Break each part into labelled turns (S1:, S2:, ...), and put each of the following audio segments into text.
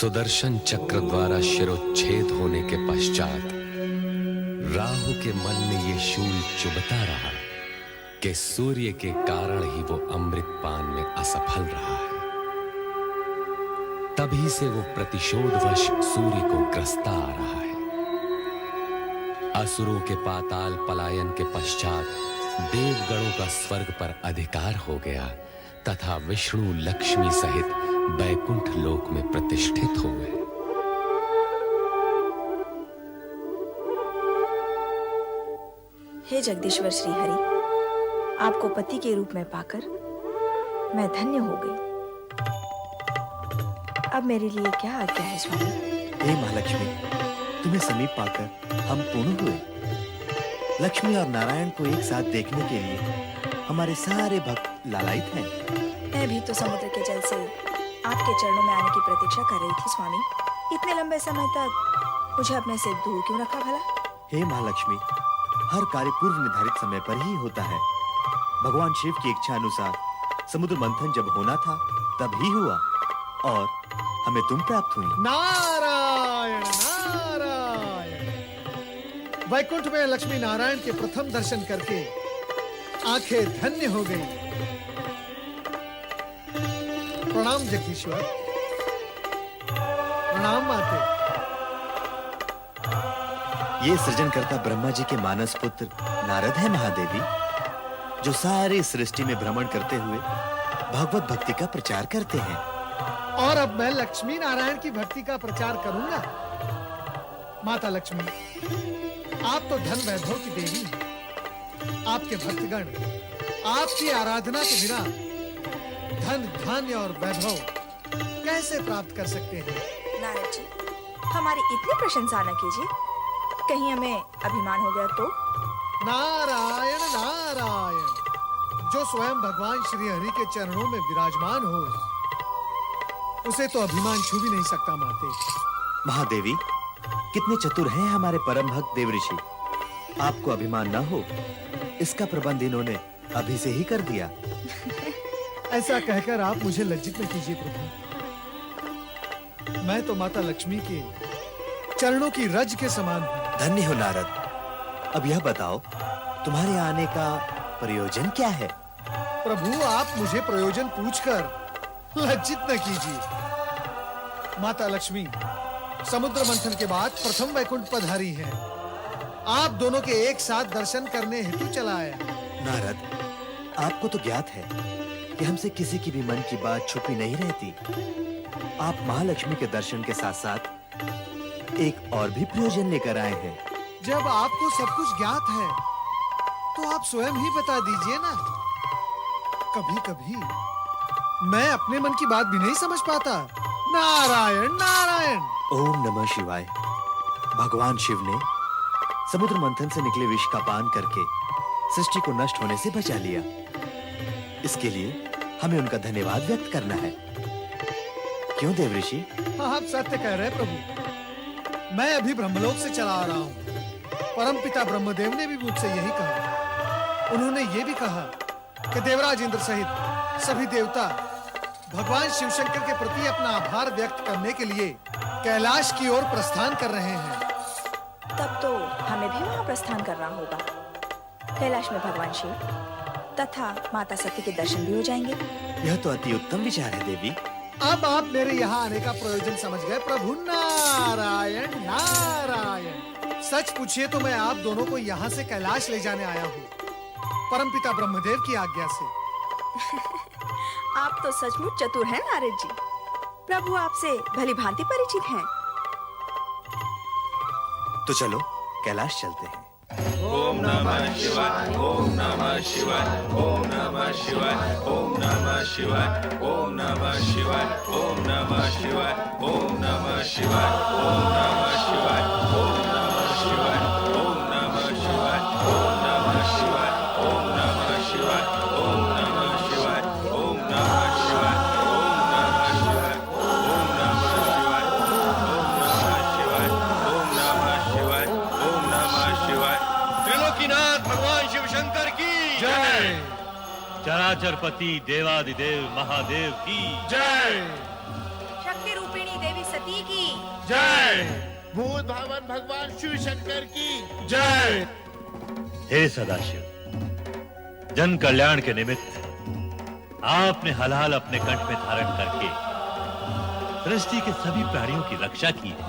S1: सुदर्शन चक्र द्वारा शिरोच्छेद होने के पश्चात राहु के मन में ये शूल चुभता रहा कि सूर्य के कारण ही वो अमृत पान में असफल रहा है। तभी से वो प्रतिशोधवश सूर्य को ग्रसता आ रहा है। असुरों के पाताल पलायन के पश्चात देवगणों का स्वर्ग पर अधिकार हो गया तथा विष्णु लक्ष्मी सहित बैकुंठ लोक में प्रतिष्ठित हो गए।
S2: हे जगदीश्वर श्री हरि, आपको पति के रूप में पाकर मैं धन्य हो गई। अब मेरे लिए क्या आज्ञा है स्वामी?
S3: हे महालक्ष्मी, तुम्हें समीप पाकर हम पूर्ण हुए। लक्ष्मी और नारायण को एक साथ देखने के लिए हमारे सारे भक्त लालायित हैं।
S2: मैं भी तो समुद्र के जल से आपके चरणों में आने की प्रतीक्षा कर रही थी स्वामी। इतने लंबे समय तक मुझे अपने से दूर क्यों रखा भला?
S3: हे महालक्ष्मी, हर कार्य पूर्व निर्धारित समय पर ही होता है। भगवान शिव की इच्छा अनुसार समुद्र मंथन जब होना था तब ही हुआ और हमें तुम प्राप्त हुई।
S4: नारायण नारायण। वैकुंठ में लक्ष्मी नारायण के प्रथम दर्शन करके आंखें धन्य हो गई। प्रणाम जगदीश्वर। प्रणाम माते।
S3: ये सृजनकर्ता ब्रह्मा जी के मानस पुत्र नारद है महादेवी, जो सारी सृष्टि में भ्रमण करते हुए भगवत भक्ति का प्रचार करते हैं।
S4: और अब मैं लक्ष्मी नारायण की भक्ति का प्रचार करूंगा। माता लक्ष्मी, आप तो धन वैभव की देवी हैं। आपके भक्तगण आपकी आराधना के बिना धन धान्य और वैभव कैसे प्राप्त कर सकते हैं?
S2: नारद जी, हमारी इतनी प्रशंसा न कीजिए, कहीं हमें अभिमान हो गया तो?
S4: नारायण नारायण। जो स्वयं भगवान श्री हरि के चरणों में विराजमान हो, उसे तो अभिमान छू भी नहीं सकता माते।
S3: महादेवी, कितने चतुर हैं हमारे परम भक्त देव ऋषि। आपको अभिमान न हो, इसका प्रबंध इन्होंने अभी से ही कर दिया।
S4: ऐसा कहकर आप मुझे लज्जित न कीजिए प्रभु। मैं तो माता लक्ष्मी के चरणों की रज के समान हूँ।
S3: धन्य हो नारद। अब यह बताओ, तुम्हारे आने का प्रयोजन क्या है?
S4: प्रभु, आप मुझे प्रयोजन पूछकर लज्जित न कीजिए। माता लक्ष्मी समुद्र मंथन के बाद प्रथम वैकुंठ पधारी हैं। आप दोनों के एक साथ दर्शन करने हेतु चला आया।
S3: नारद, आपको तो ज्ञात है कि हमसे किसी की भी मन की बात छुपी नहीं रहती। आप महालक्ष्मी के दर्शन के साथ साथ एक और भी प्रयोजन लेकर आए हैं।
S4: जब आपको सब कुछ ज्ञात है तो आप स्वयं ही बता दीजिए ना। कभी-कभी मैं अपने मन की बात भी नहीं समझ पाता। नारायण नारायण।
S3: ओम नमः शिवाय। भगवान शिव ने समुद्र मंथन से निकले विष का पान करके सृष्टि को नष्ट होने से बचा लिया। इसके लिए हमें उनका धन्यवाद व्यक्त करना है। क्यों देव ऋषि?
S4: आप सत्य कह रहे प्रभु। मैं अभी ब्रह्मलोक से चला आ रहा हूँ। परमपिता ब्रह्मदेव ने भी मुझसे यही कहा। उन्होंने ये भी कहा कि देवराज इंद्र सहित सभी देवता भगवान शिव शंकर के प्रति अपना आभार व्यक्त करने के लिए कैलाश की ओर प्रस्थान कर रहे हैं।
S2: तब तो हमें भी वहाँ प्रस्थान करना होगा। कैलाश में भगवान शिव तथा माता सती के दर्शन भी हो जाएंगे।
S3: यह तो अति उत्तम विचार है देवी।
S4: अब आप मेरे यहाँ आने का प्रयोजन समझ गए प्रभु। नारायण नारायण। सच पूछिए तो मैं आप दोनों को यहाँ से कैलाश ले जाने आया हूँ, परमपिता ब्रह्मदेव की आज्ञा से।
S2: आप तो सचमुच चतुर हैं नारद जी। प्रभु आपसे भली भांति परिचित हैं।
S3: तो चलो कैलाश चलते हैं।
S5: ओम नमः शिवाय। ओम नमः शिवाय। ओम नमः शिवाय। ओम नमः शिवाय। ओम नमः शिवाय। ओम नमः शिवाय। ओम नमः शिवाय। ओम नमः शिवाय। ओम नमः शिवाय। ओम नमः शिवाय। ओम नमः शिवाय। ओम नमः शिवाय। ओम नमः शिवाय। ओम नमः शिवाय। ओम नमः शिवाय। ओम नमः शिवाय। ओम नमः शिवाय। ओम नमः शिवाय। त्रिलोकीनाथ भगवान शिव शंकर की जय।
S6: चराचरपति देवादिदेव महादेव की
S4: जय।
S2: शक्ति रूपिणी देवी सती की
S4: जय।
S5: भूत भावन भगवान शिव शंकर की
S4: जय।
S6: हे सदाशिव, जन कल्याण के निमित्त आपने हलाल अपने कंठ में धारण करके सृष्टि के सभी प्राणियों की रक्षा की है।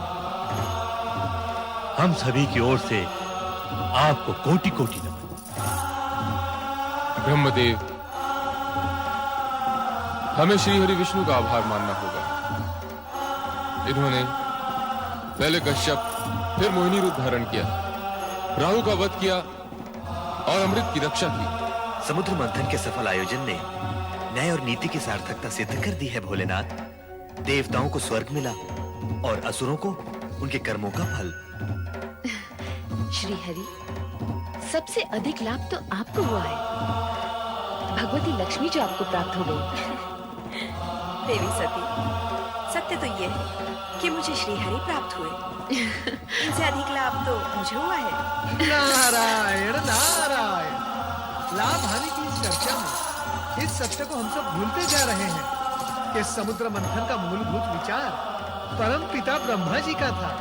S6: हम सभी की ओर से आपको कोटि कोटि नमन।
S7: ब्रह्मदेव, हमें श्री हरि विष्णु का आभार मानना होगा। इन्होंने पहले कश्यप फिर मोहिनी रूप धारण किया, राहु का वध किया और अमृत की रक्षा की।
S3: समुद्र मंथन के सफल आयोजन ने न्याय और नीति की सार्थकता सिद्ध कर दी है भोलेनाथ। देवताओं को स्वर्ग मिला और असुरों को उनके कर्मों का फल।
S8: श्री हरि, सबसे अधिक लाभ तो आपको हुआ है। भगवती लक्ष्मी जो आपको प्राप्त हो गई।
S2: देवी सती, सत्य तो ये है कि मुझे श्रीहरि प्राप्त हुए। इनसे अधिक लाभ तो मुझे हुआ है।
S4: नारायण नारायण। लाभ हानि की इस चर्चा में इस सत्य को हम सब भूलते जा रहे हैं कि समुद्र मंथन का मूलभूत विचार परम पिता ब्रह्मा जी का था।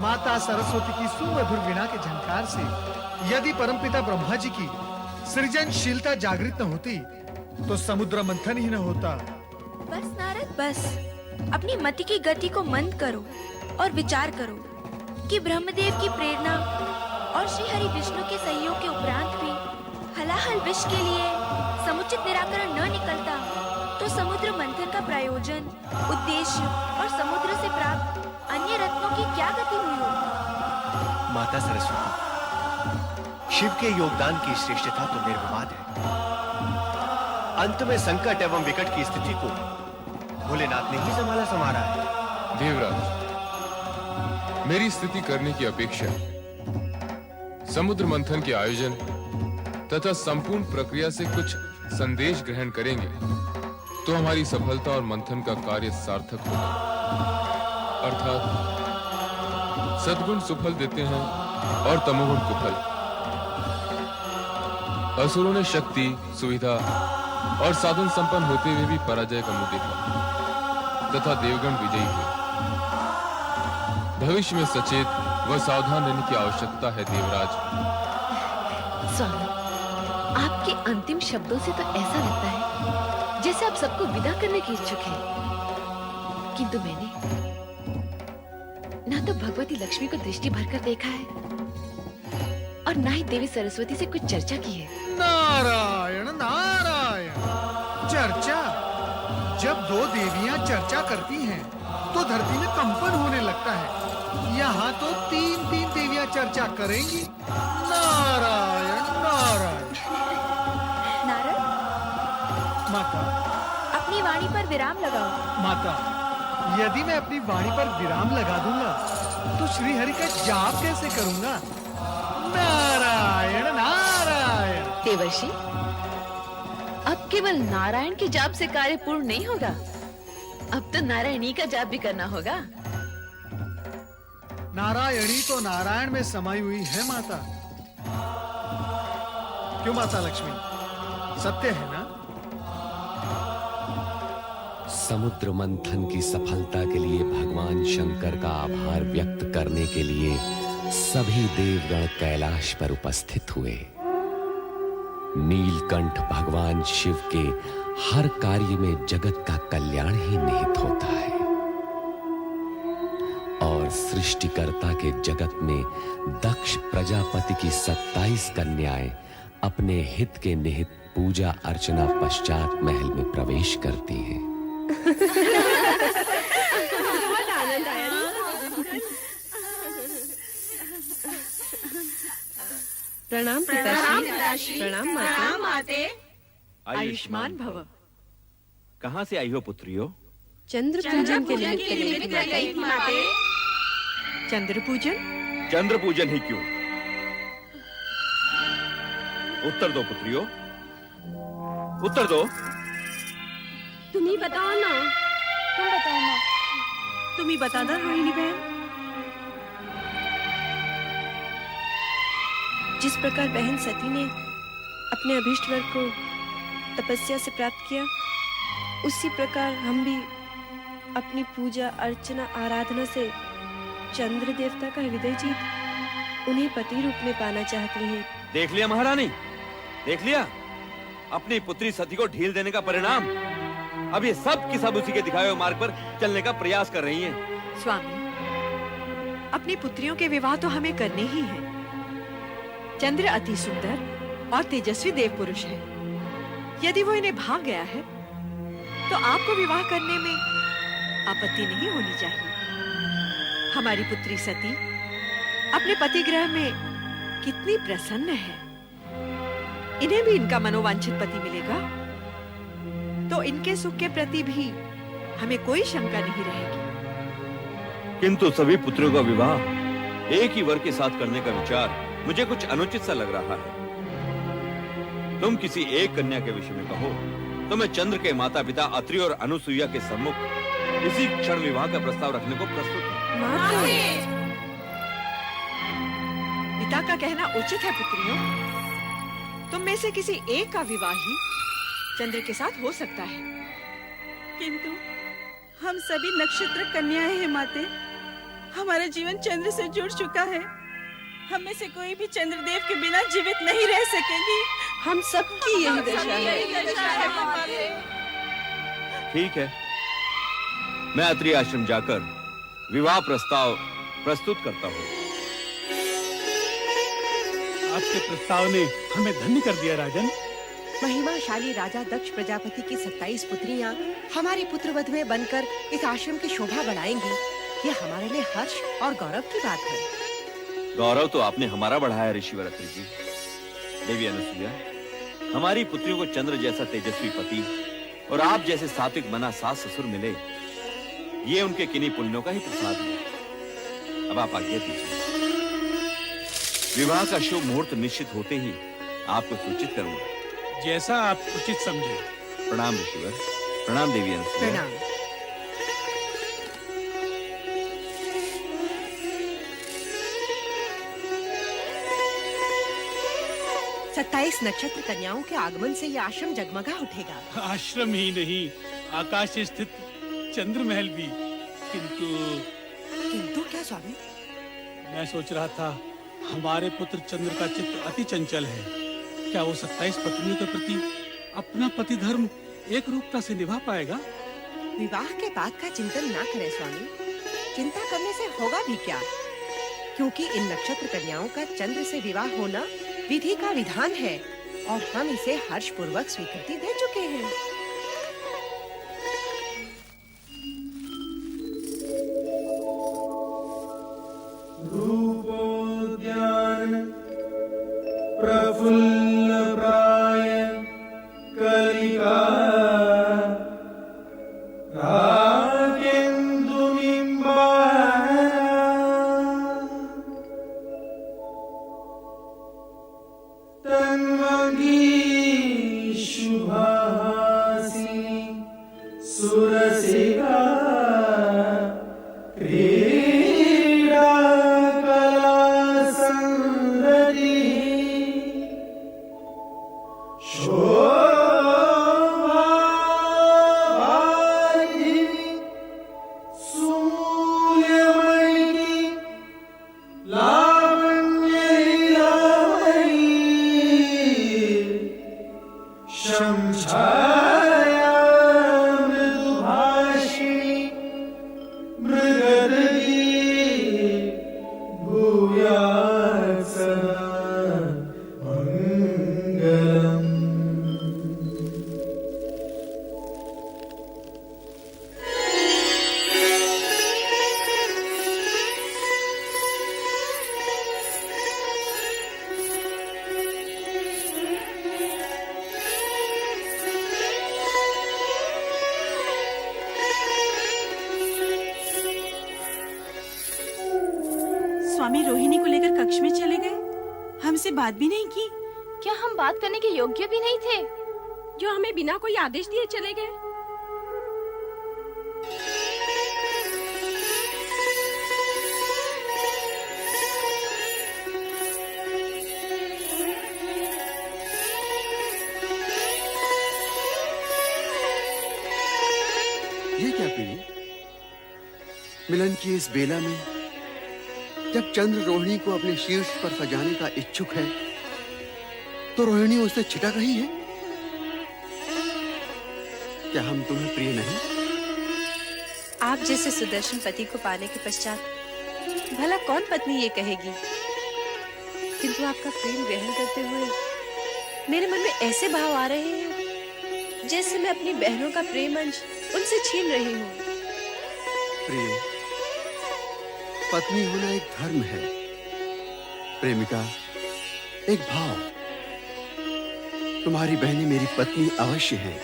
S4: माता सरस्वती की सुमधुर वीणा के झंकार से यदि परमपिता ब्रह्मा जी की सृजनशीलता जागृत न होती तो समुद्र मंथन ही न होता।
S9: बस नारद, बस अपनी मति की गति को मंद करो और विचार करो कि ब्रह्मदेव की प्रेरणा और श्री हरि विष्णु के सहयोग के उपरांत भी हलाहल विष के लिए समुचित निराकरण न निकलता तो समुद्र मंथन का प्रयोजन, उद्देश्य और समुद्र से प्राप्त अन्य रत्नों की क्या गति हुई होगी?
S3: माता सरस्वती, शिव के योगदान की श्रेष्ठता तो निर्विवाद है। अंत में संकट एवं विकट की स्थिति को भोलेनाथ ने ही संभाला है।
S7: देवराज, मेरी स्तुति करने की अपेक्षा समुद्र मंथन के आयोजन तथा संपूर्ण प्रक्रिया से कुछ संदेश ग्रहण करेंगे तो हमारी सफलता और मंथन का कार्य सार्थक होगा। अर्थात सद्गुण सुफल देते हैं और तमोगुण कुफल। असुरों ने शक्ति, सुविधा और साधन संपन्न होते हुए भी पराजय का मुंह देखा तथा देवगण विजयी हुए। भविष्य में सचेत व सावधान रहने की आवश्यकता है देवराज।
S8: स्वामी, आपके अंतिम शब्दों से तो ऐसा लगता है जैसे आप सबको विदा करने के इच्छुक हैं। किंतु मैंने ना तो भगवती लक्ष्मी को दृष्टि भरकर देखा है और ना ही देवी सरस्वती से कुछ चर्चा की है।
S4: नारायण नारायण। चर्चा? जब दो देवियां चर्चा करती हैं तो धरती में कंपन होने लगता है। यहाँ तो तीन तीन देवियां चर्चा करेंगी। नारायण नारायण।
S9: नारद,
S4: माता,
S9: अपनी वाणी पर विराम लगाओ।
S4: माता, यदि मैं अपनी वाणी पर विराम लगा दूंगा तो श्री हरि का जाप कैसे करूंगा? नारायण नारायण।
S8: देवर्षि, अब केवल नारायण के जाप से कार्य पूर्ण नहीं होगा, अब तो नारायणी का जाप भी करना होगा।
S4: नारायणी तो नारायण में समाई हुई है माता। क्यों माता लक्ष्मी, सत्य है ना?
S1: समुद्र मंथन की सफलता के लिए भगवान शंकर का आभार व्यक्त करने के लिए सभी देवगण कैलाश पर उपस्थित हुए। नीलकंठ भगवान शिव के हर कार्य में जगत का कल्याण ही निहित होता है और सृष्टिकर्ता के जगत में दक्ष प्रजापति की 27 कन्याएं अपने हित के निहित पूजा अर्चना पश्चात महल में प्रवेश करती हैं।
S9: बहुत आनंद आया।
S8: प्रणाम पिताश्री। प्रणाम माते।
S10: आयुष्मान भव। कहाँ से आई हो पुत्रियों?
S8: चंद्र पूजन के निमित्त गई थी माते। चंद्र पूजन?
S10: चंद्र पूजन ही क्यों? उत्तर दो पुत्रियों, उत्तर दो।
S9: तुम ही बताओ ना। तुम बताओ ना।
S8: तुम ही बता दो रोहिणी बहन।
S9: जिस प्रकार बहन सती ने अपने अभीष्ट वर को तपस्या से प्राप्त किया, उसी प्रकार हम भी
S11: अपनी पूजा अर्चना आराधना से चंद्र देवता का हृदय जीत उन्हें पति रूप में पाना चाहती हैं।
S10: देख लिया महारानी, देख लिया अपनी पुत्री सती को ढील देने का परिणाम। अब ये सब की सब उसी के दिखाए हुए मार्ग पर चलने का प्रयास कर रही हैं।
S12: स्वामी, अपनी पुत्रियों के विवाह तो हमें करने ही हैं। चंद्र अति सुंदर और तेजस्वी देव पुरुष है। यदि वो इन्हें भाग गया है तो आपको विवाह करने में आपत्ति नहीं होनी चाहिए। हमारी पुत्री सती अपने पति ग्रह में कितनी प्रसन्न है। इन्हें भी इनका मनोवांछित पति मिलेगा तो इनके सुख के प्रति भी हमें कोई शंका नहीं रहेगी।
S10: किंतु सभी पुत्रों का विवाह एक ही वर के साथ करने का विचार मुझे कुछ अनुचित सा लग रहा है। तुम किसी एक कन्या के विषय में कहो तो मैं चंद्र के माता पिता अत्रि और अनुसुईया के सम्मुख इसी क्षण विवाह का प्रस्ताव रखने को प्रस्तुत हूँ।
S12: पिता का कहना उचित है पुत्रियों। तुम में से किसी एक का विवाह ही चंद्र के साथ हो सकता है।
S11: किंतु हम सभी नक्षत्र कन्याएं हैं माते। हमारा जीवन चंद्र से जुड़ चुका है। हम में से कोई भी चंद्रदेव के बिना जीवित नहीं रह सकेगी। हम सबकी यही दशा है।
S10: ठीक है, मैं अत्रि आश्रम जाकर विवाह प्रस्ताव प्रस्तुत करता हूँ।
S13: आपके प्रस्ताव ने हमें धन्य कर दिया राजन।
S14: महिमाशाली राजा दक्ष प्रजापति की 27 पुत्रियां हमारे पुत्रवध में बनकर इस आश्रम की शोभा बढ़ाएंगी। ये हमारे लिए हर्ष और गौरव की बात है।
S10: गौरव तो आपने हमारा बढ़ाया ऋषिवर अत्रि जी। देवी अनुसुईया, हमारी पुत्रियों को चंद्र जैसा तेजस्वी पति और आप जैसे सात्विक मना सास ससुर मिले, ये उनके किन्हीं पुण्यों का ही प्रसाद है। अब आप आज्ञा दीजिए। विवाह का शुभ मुहूर्त निश्चित होते ही आपको सूचित करूंगा।
S13: जैसा आप उचित समझे।
S10: प्रणाम ऋषिवर। प्रणाम देवी अनुसुईया।
S14: प्रणाम। 27 नक्षत्र कन्याओं के आगमन से यह आश्रम जगमगा उठेगा।
S13: आश्रम ही नहीं, आकाश से स्थित चंद्र महल भी।
S14: किंतु क्या स्वामी?
S13: मैं सोच रहा था हमारे पुत्र चंद्र का चित्त अति चंचल है। क्या वो 27 पत्नियों के प्रति अपना पति धर्म एक रूपता से निभा पाएगा?
S14: विवाह के बाद का चिंतन ना करें स्वामी। चिंता करने से होगा भी क्या? क्योंकि इन नक्षत्र कन्याओं का चंद्र से विवाह होना विधि का विधान है और हम इसे हर्ष पूर्वक स्वीकृति दे चुके हैं।
S5: रूपोद्यान प्रफुल्ल प्राय कलिका सुरसिका क्रीडा कला संरति शोभा वारिधि सूर्यमयी लावण्यमयी शंछाया
S11: स्वामी रोहिणी को लेकर कक्ष में चले गए। हमसे बात भी नहीं की।
S8: क्या हम बात करने के योग्य भी नहीं थे?
S11: जो हमें बिना कोई आदेश दिए चले गए।
S3: ये क्या पीड़ी?
S15: मिलन की इस बेला में जब चंद्र रोहिणी को अपने शीर्ष पर सजाने का इच्छुक है, तो रोहिणी उससे छिटक रही है। क्या हम तुम्हें प्रिय नहीं?
S14: आप जैसे सुदर्शन पति को पाने के पश्चात भला कौन पत्नी ये कहेगी? किंतु आपका प्रेम ग्रहण करते हुए मेरे मन में ऐसे भाव आ रहे हैं जैसे मैं अपनी बहनों का प्रेम अंश उनसे छीन रही हूँ।
S15: प्रिय, पत्नी होना एक धर्म है, प्रेमिका एक भाव। तुम्हारी बहनें मेरी पत्नी अवश्य हैं,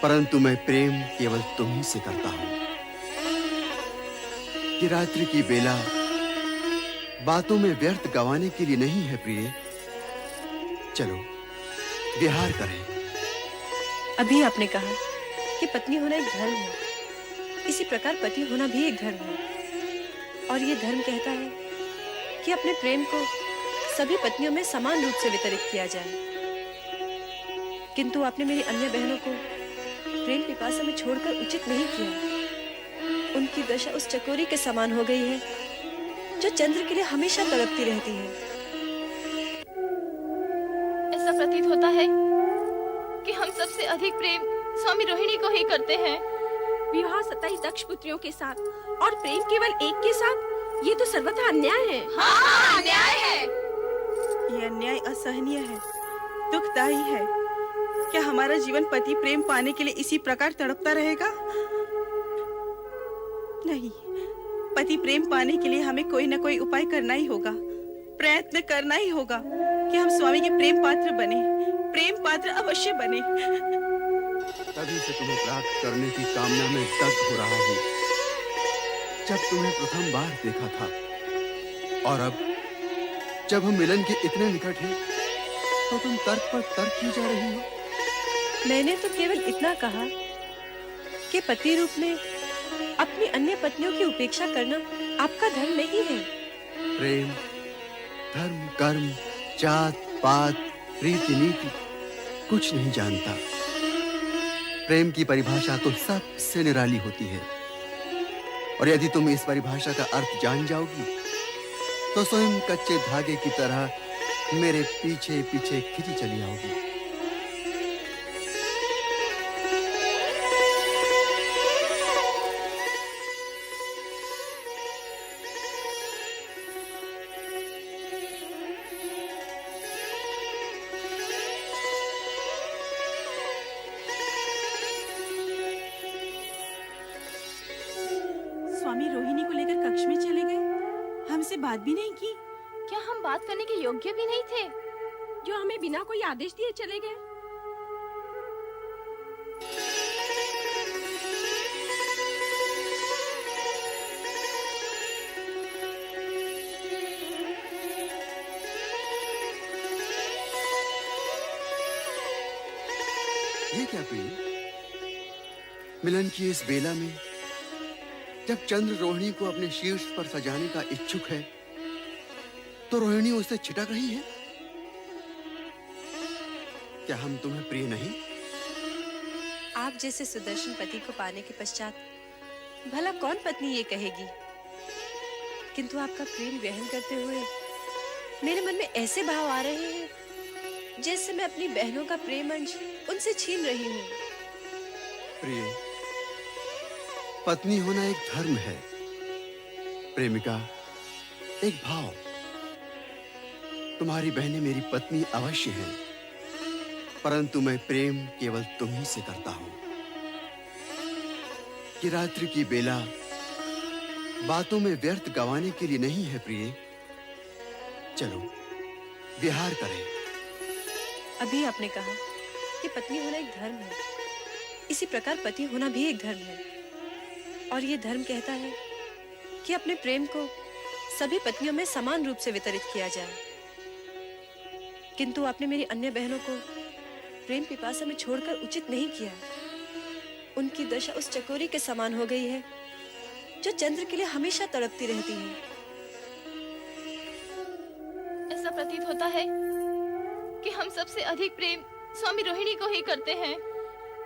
S15: परंतु मैं प्रेम केवल तुम ही से करता हूं। कि रात्रि की बेला बातों में व्यर्थ गंवाने के लिए नहीं है प्रिय। चलो विहार करें।
S14: अभी आपने कहा कि पत्नी होना एक धर्म है, इसी प्रकार पति होना भी एक धर्म है। और ये धर्म कहता है कि अपने प्रेम को सभी पत्नियों में समान रूप से वितरित किया जाए। किंतु आपने मेरी अन्य बहनों को प्रेम पिपासा में छोड़कर उचित नहीं किया। उनकी दशा उस चकोरी के समान हो गई है जो चंद्र के लिए हमेशा तड़पती रहती है।
S8: ऐसा प्रतीत होता है कि हम सबसे अधिक प्रेम स्वामी रोहिणी को ही करते हैं।
S9: विवाह 27 दक्ष पुत्रियों के साथ और प्रेम केवल एक के साथ, ये तो सर्वथा अन्याय है।
S8: हाँ, अन्याय है।
S11: ये अन्याय असहनीय है, दुखदायी है। क्या हमारा जीवन पति प्रेम पाने के लिए इसी प्रकार तड़पता रहेगा? नहीं, पति प्रेम पाने के लिए हमें कोई न कोई उपाय करना ही होगा, प्रयत्न करना ही होगा कि हम स्वामी के प्रेम पात्र बने, प्रेम पात्र अवश्य बने।
S15: तभी से तुम्हें प्राप्त करने की कामना में दग्ध हो रहा हूँ। जब तुम्हें प्रथम बार देखा था और अब जब हम मिलन के इतने निकट हैं, तो तुम तर्क पर तर्क की जा रही हो।
S14: मैंने तो केवल इतना कहा कि पति रूप में अपनी अन्य पत्नियों की उपेक्षा करना आपका धर्म नहीं है।
S15: प्रेम, धर्म, कर्म, जात, पात, रीति नीति कुछ नहीं जानता। प्रेम की परिभाषा तो सबसे निराली होती है, और यदि तुम इस परिभाषा का अर्थ जान जाओगी तो स्वयं कच्चे धागे की तरह मेरे पीछे पीछे खिंची चली आओगी।
S11: स्वामी रोहिणी को लेकर कक्ष में चले गए, हमसे बात भी नहीं की।
S8: क्या हम बात करने के योग्य भी नहीं थे,
S9: जो हमें बिना कोई आदेश दिए चले गए?
S15: ये क्या प्रिय? मिलन की इस बेला में जब चंद्र रोहिणी को अपने शीर्ष पर सजाने का इच्छुक है, तो रोहिणी उससे छिटक रही है। क्या हम तुम्हें प्रिय नहीं?
S14: आप जैसे सुदर्शन पति को पाने के पश्चात भला कौन पत्नी ये कहेगी? किंतु आपका प्रेम ग्रहण करते हुए मेरे मन में ऐसे भाव आ रहे हैं जैसे मैं अपनी बहनों का प्रेम अंश उनसे छीन रही हूँ।
S15: प्रिय, पत्नी होना एक धर्म है, प्रेमिका एक भाव। तुम्हारी बहनें मेरी पत्नी अवश्य हैं, परंतु मैं प्रेम केवल तुम ही से करता हूं। कि रात्रि की बेला बातों में व्यर्थ गंवाने के लिए नहीं है प्रिय। चलो विहार करें।
S14: अभी आपने कहा कि पत्नी होना एक धर्म है, इसी प्रकार पति होना भी एक धर्म है। और ये धर्म कहता है कि अपने प्रेम को सभी पत्नियों में समान रूप से वितरित किया जाए। किंतु आपने मेरी अन्य बहनों को प्रेम पिपासा में छोड़कर उचित नहीं किया। उनकी दशा उस चकोरी के समान हो गई है जो चंद्र के लिए हमेशा तड़पती रहती है।
S8: ऐसा प्रतीत होता है कि हम सबसे अधिक प्रेम स्वामी रोहिणी को ही करते हैं।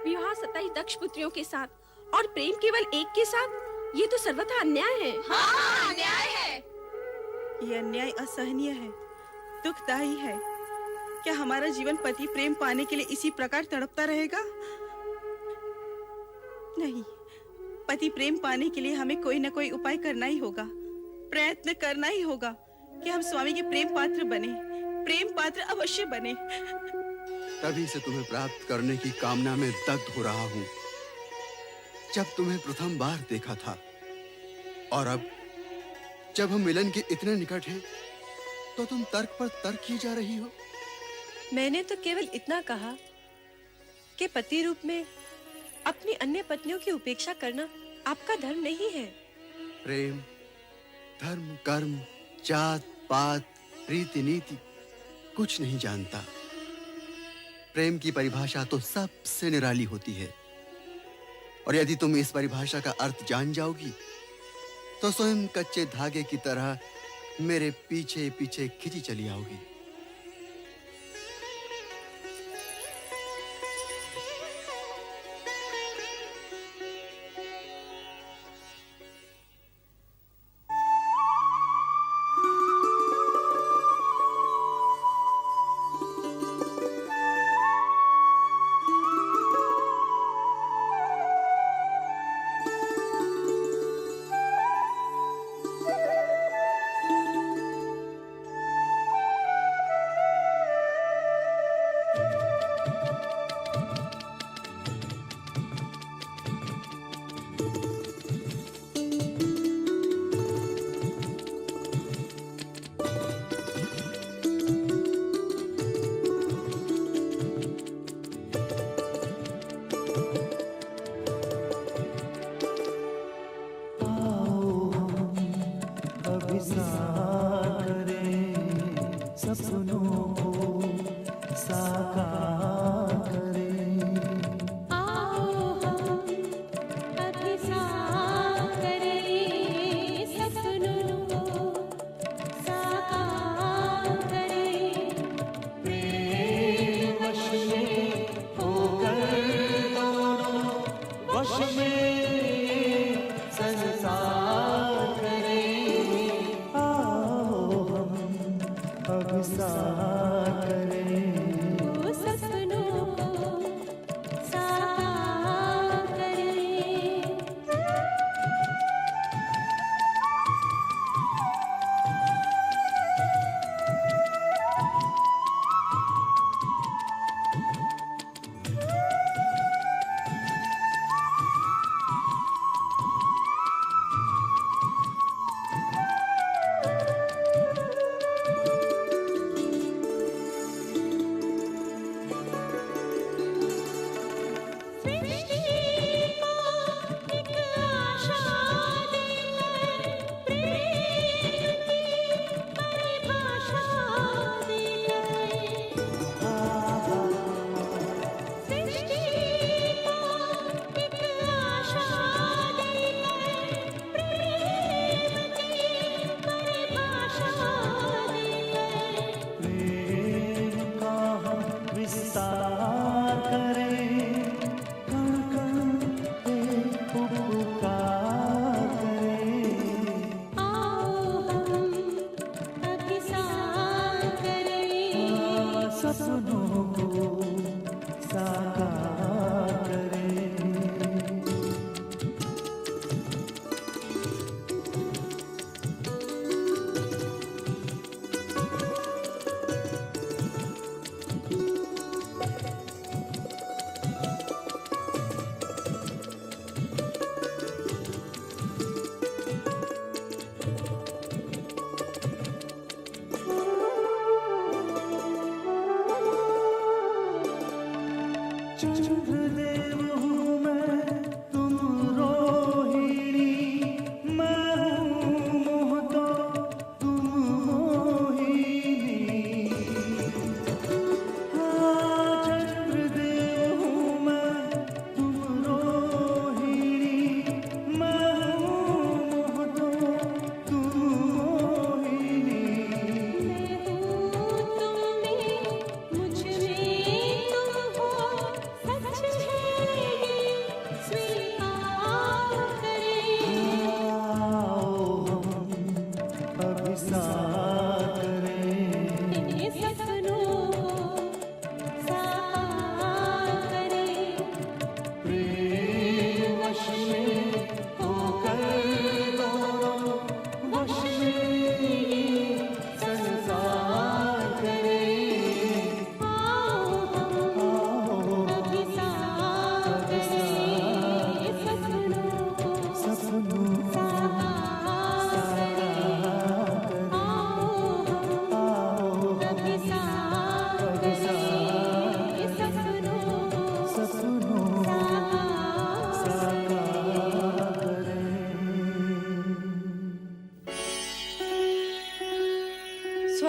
S9: विवाह 27 दक्ष पुत्रियों के साथ और प्रेम केवल एक के साथ,
S14: ये तो सर्वथा अन्याय है।
S9: हाँ, अन्याय है।
S11: ये अन्याय असहनीय है, दुखदायी है। क्या हमारा जीवन पति प्रेम पाने के लिए इसी प्रकार तड़पता रहेगा? नहीं, पति प्रेम पाने के लिए हमें कोई न कोई उपाय करना ही होगा, प्रयत्न करना ही होगा कि हम स्वामी के प्रेम पात्र बने, प्रेम पात्र अवश्य बने।
S15: तभी से तुम्हें प्राप्त करने की कामना में दग्ध हो रहा हूँ। जब तुम्हें प्रथम बार देखा था और अब जब हम मिलन के इतने निकट हैं, तो तुम तर्क पर तर्क की जा रही हो।
S12: मैंने तो केवल इतना कहा कि पति रूप में अपनी अन्य पत्नियों की उपेक्षा करना आपका धर्म नहीं है।
S15: प्रेम धर्म कर्म जात पात रीति नीति कुछ नहीं जानता। प्रेम की परिभाषा तो सबसे निराली होती है, और यदि तुम इस परिभाषा का अर्थ जान जाओगी तो स्वयं कच्चे धागे की तरह मेरे पीछे पीछे खिंची चली आओगी।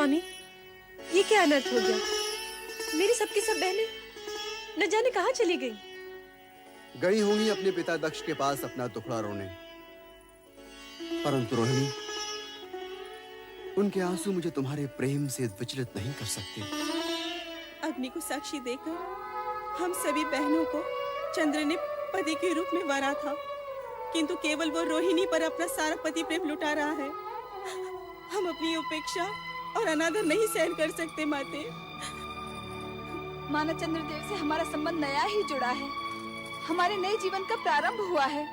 S14: स्वामी, ये क्या अनर्थ हो गया? मेरी सबकी सब बहनें न जाने कहाँ चली गई।
S15: गई होंगी अपने पिता दक्ष के पास अपना टुकड़ा रोने। परंतु रोहिणी, उनके आंसू मुझे तुम्हारे प्रेम से विचलित नहीं कर सकते।
S11: अग्नि को साक्षी देकर हम सभी बहनों को चंद्र ने पति के रूप में वरा था, किंतु केवल वो रोहिणी पर अपना सारा पति प्रेम लुटा रहा है। हम अपनी उपेक्षा और अनादर नहीं सहन कर सकते माते।
S2: माना चंद्रदेव से हमारा संबंध नया ही जुड़ा है, हमारे नए जीवन का प्रारंभ हुआ है,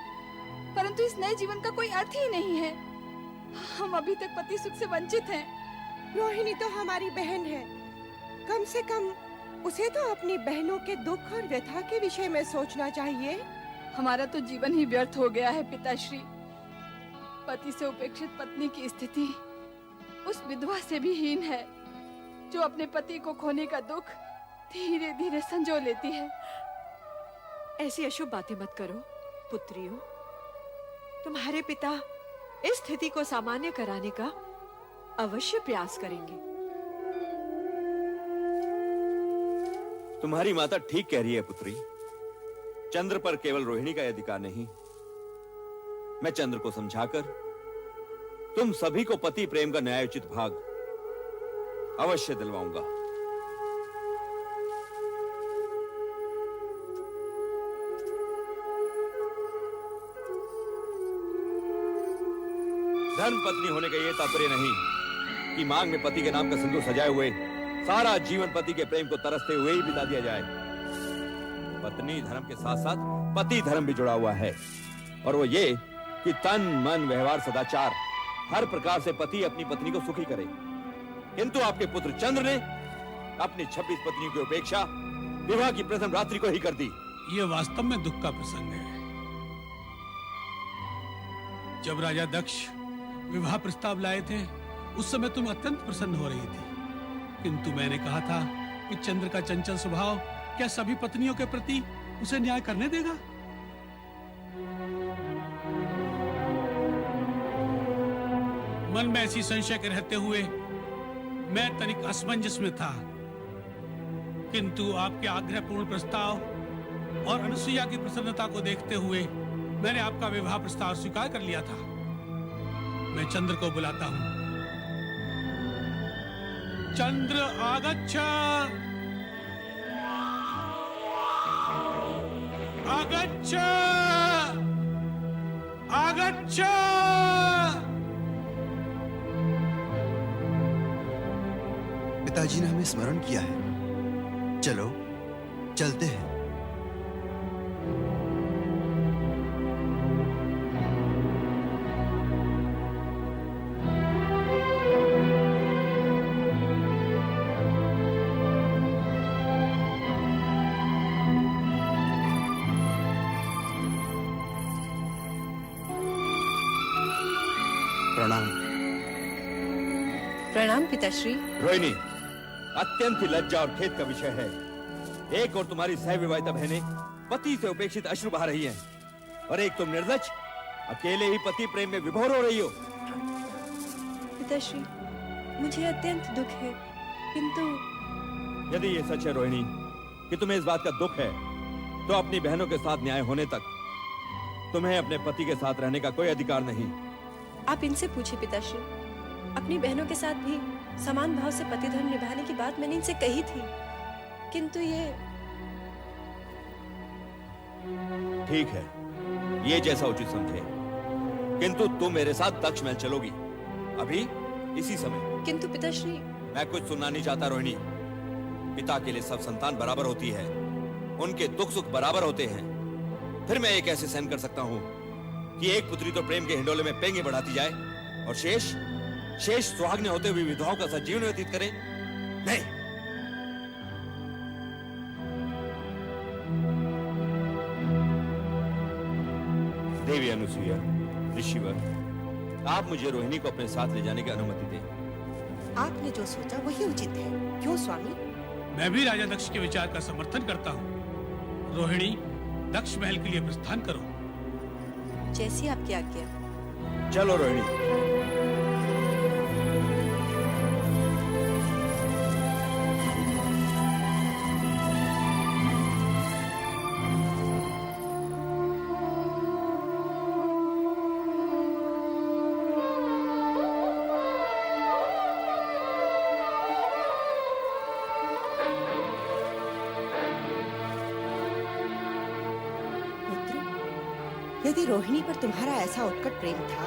S2: परंतु इस नए जीवन का कोई अर्थ ही नहीं है। हम अभी तक पति सुख से वंचित हैं।
S14: रोहिणी तो हमारी बहन है, कम से कम उसे तो अपनी बहनों के दुख और व्यथा के विषय में सोचना चाहिए।
S2: हमारा तो जीवन ही व्यर्थ हो गया है पिताश्री। पति से उपेक्षित पत्नी की स्थिति उस विधवा से भी हीन है, जो अपने पति को खोने का दुख धीरे धीरे संजो लेती है।
S12: ऐसी अशुभ बातें मत करो पुत्रियों। तुम्हारे पिता इस स्थिति को सामान्य कराने का अवश्य प्रयास करेंगे।
S10: तुम्हारी माता ठीक कह रही है पुत्री। चंद्र पर केवल रोहिणी का अधिकार नहीं। मैं चंद्र को समझाकर तुम सभी को पति प्रेम का न्यायोचित भाग अवश्य दिलवाऊंगा। धर्म पत्नी होने का यह तात्पर्य नहीं कि मांग में पति के नाम का सिंदूर सजाए हुए सारा जीवन पति के प्रेम को तरसते हुए ही बिता दिया जाए। पत्नी धर्म के साथ साथ पति धर्म भी जुड़ा हुआ है, और वो ये कि तन मन व्यवहार सदाचार हर प्रकार से पति अपनी पत्नी को सुखी करे। किंतु आपके पुत्र चंद्र ने अपनी 26 पत्नियों की उपेक्षा विवाह की प्रथम रात्रि को ही कर दी।
S13: ये वास्तव में दुख का प्रसंग है। जब राजा दक्ष विवाह प्रस्ताव लाए थे, उस समय तुम अत्यंत प्रसन्न हो रही थी, किंतु मैंने कहा था कि चंद्र का चंचल स्वभाव क्या सभी पत्नियों के प्रति उसे न्याय करने देगा? मन में ऐसी संशय के रहते हुए मैं तनिक असमंजस में था, किंतु आपके आग्रहपूर्ण प्रस्ताव और अनुसुईया की प्रसन्नता को देखते हुए मैंने आपका विवाह प्रस्ताव स्वीकार कर लिया था। मैं चंद्र को बुलाता हूं। चंद्र आगच्छ, आगच्छ, आगच्छ।
S15: पिताजी ने हमें स्मरण किया है। चलो चलते हैं। प्रणाम।
S14: प्रणाम पिताश्री।
S10: रोहिणी, अत्यंत ही लज्जा और खेद का विषय है। एक और तुम्हारी सहविवाहिता बहनें पति से उपेक्षित अश्रु बहा रही हैं, और एक तुम निर्लज्ज अकेले ही पति प्रेम में विभोर हो रही हो।
S9: पिताश्री, मुझे अत्यंत दुख है, किंतु
S10: यदि ये सच है रोहिणी कि तुम्हें इस बात का दुख है, तो अपनी बहनों के साथ न्याय होने तक तुम्हें अपने पति के साथ रहने का कोई अधिकार नहीं।
S14: आप इनसे पूछिए पिताश्री। अपनी बहनों के साथ भी समान भाव से पति धर्म निभाने की बात मैंने इनसे कही थी, किंतु ये
S10: ठीक है, ये जैसा उचित समझे, किंतु तुम मेरे साथ दक्ष महल चलोगी अभी इसी समय।
S14: किंतु पिताश्री।
S10: मैं कुछ सुनना नहीं चाहता रोहिणी। पिता के लिए सब संतान बराबर होती है, उनके दुख सुख बराबर होते हैं। फिर मैं ये कैसे सहन कर सकता हूँ कि एक पुत्री तो प्रेम के हिंडोले में पेंगे बढ़ाती जाए और शेष सुहागने होते हुए विधवाओं का साथ जीवन व्यतीत करे? नहीं। देवी अनुसुईया, ऋषिवर, आप मुझे रोहिणी को अपने साथ ले जाने की अनुमति दें।
S14: आपने जो सोचा वही उचित है। क्यों स्वामी?
S13: मैं भी राजा दक्ष के विचार का समर्थन करता हूँ। रोहिणी, दक्ष महल के लिए प्रस्थान करो।
S14: जैसी आपकी आज्ञा।
S10: चलो रोहिणी।
S14: यदि रोहिणी पर तुम्हारा ऐसा उत्कट प्रेम था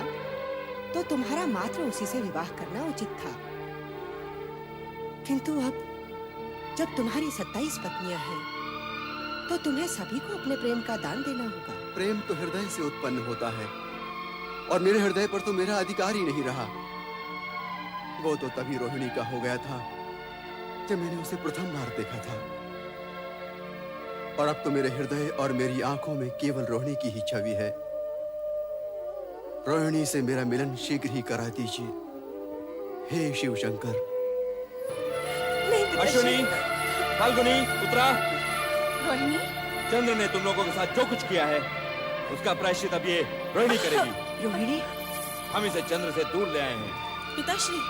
S14: तो तुम्हारा मात्र उसी से विवाह करना उचित था। किंतु अब जब तुम्हारी 27 पत्नियां हैं तो तुम्हें सभी को अपने प्रेम का दान देना होगा।
S15: प्रेम तो हृदय से उत्पन्न होता है और मेरे हृदय पर तो मेरा अधिकार ही नहीं रहा। वो तो तभी रोहिणी का हो गया था जब मैंने उसे प्रथम बार देखा था, और अब तो मेरे हृदय और मेरी आंखों में केवल रोहिणी की ही छवि है। रोहिणी से मेरा मिलन शीघ्र ही करा दीजिए, हे शिव शंकर।
S10: अश्विनी, फाल्गुनी, उत्तरा,
S2: रोहिणी,
S10: चंद्र ने तुम लोगों के साथ जो कुछ किया है उसका प्रायश्चित अब ये रोहिणी करेगी।
S12: रोहिणी,
S10: हम इसे चंद्र से दूर ले आए हैं।
S11: पिताश्री,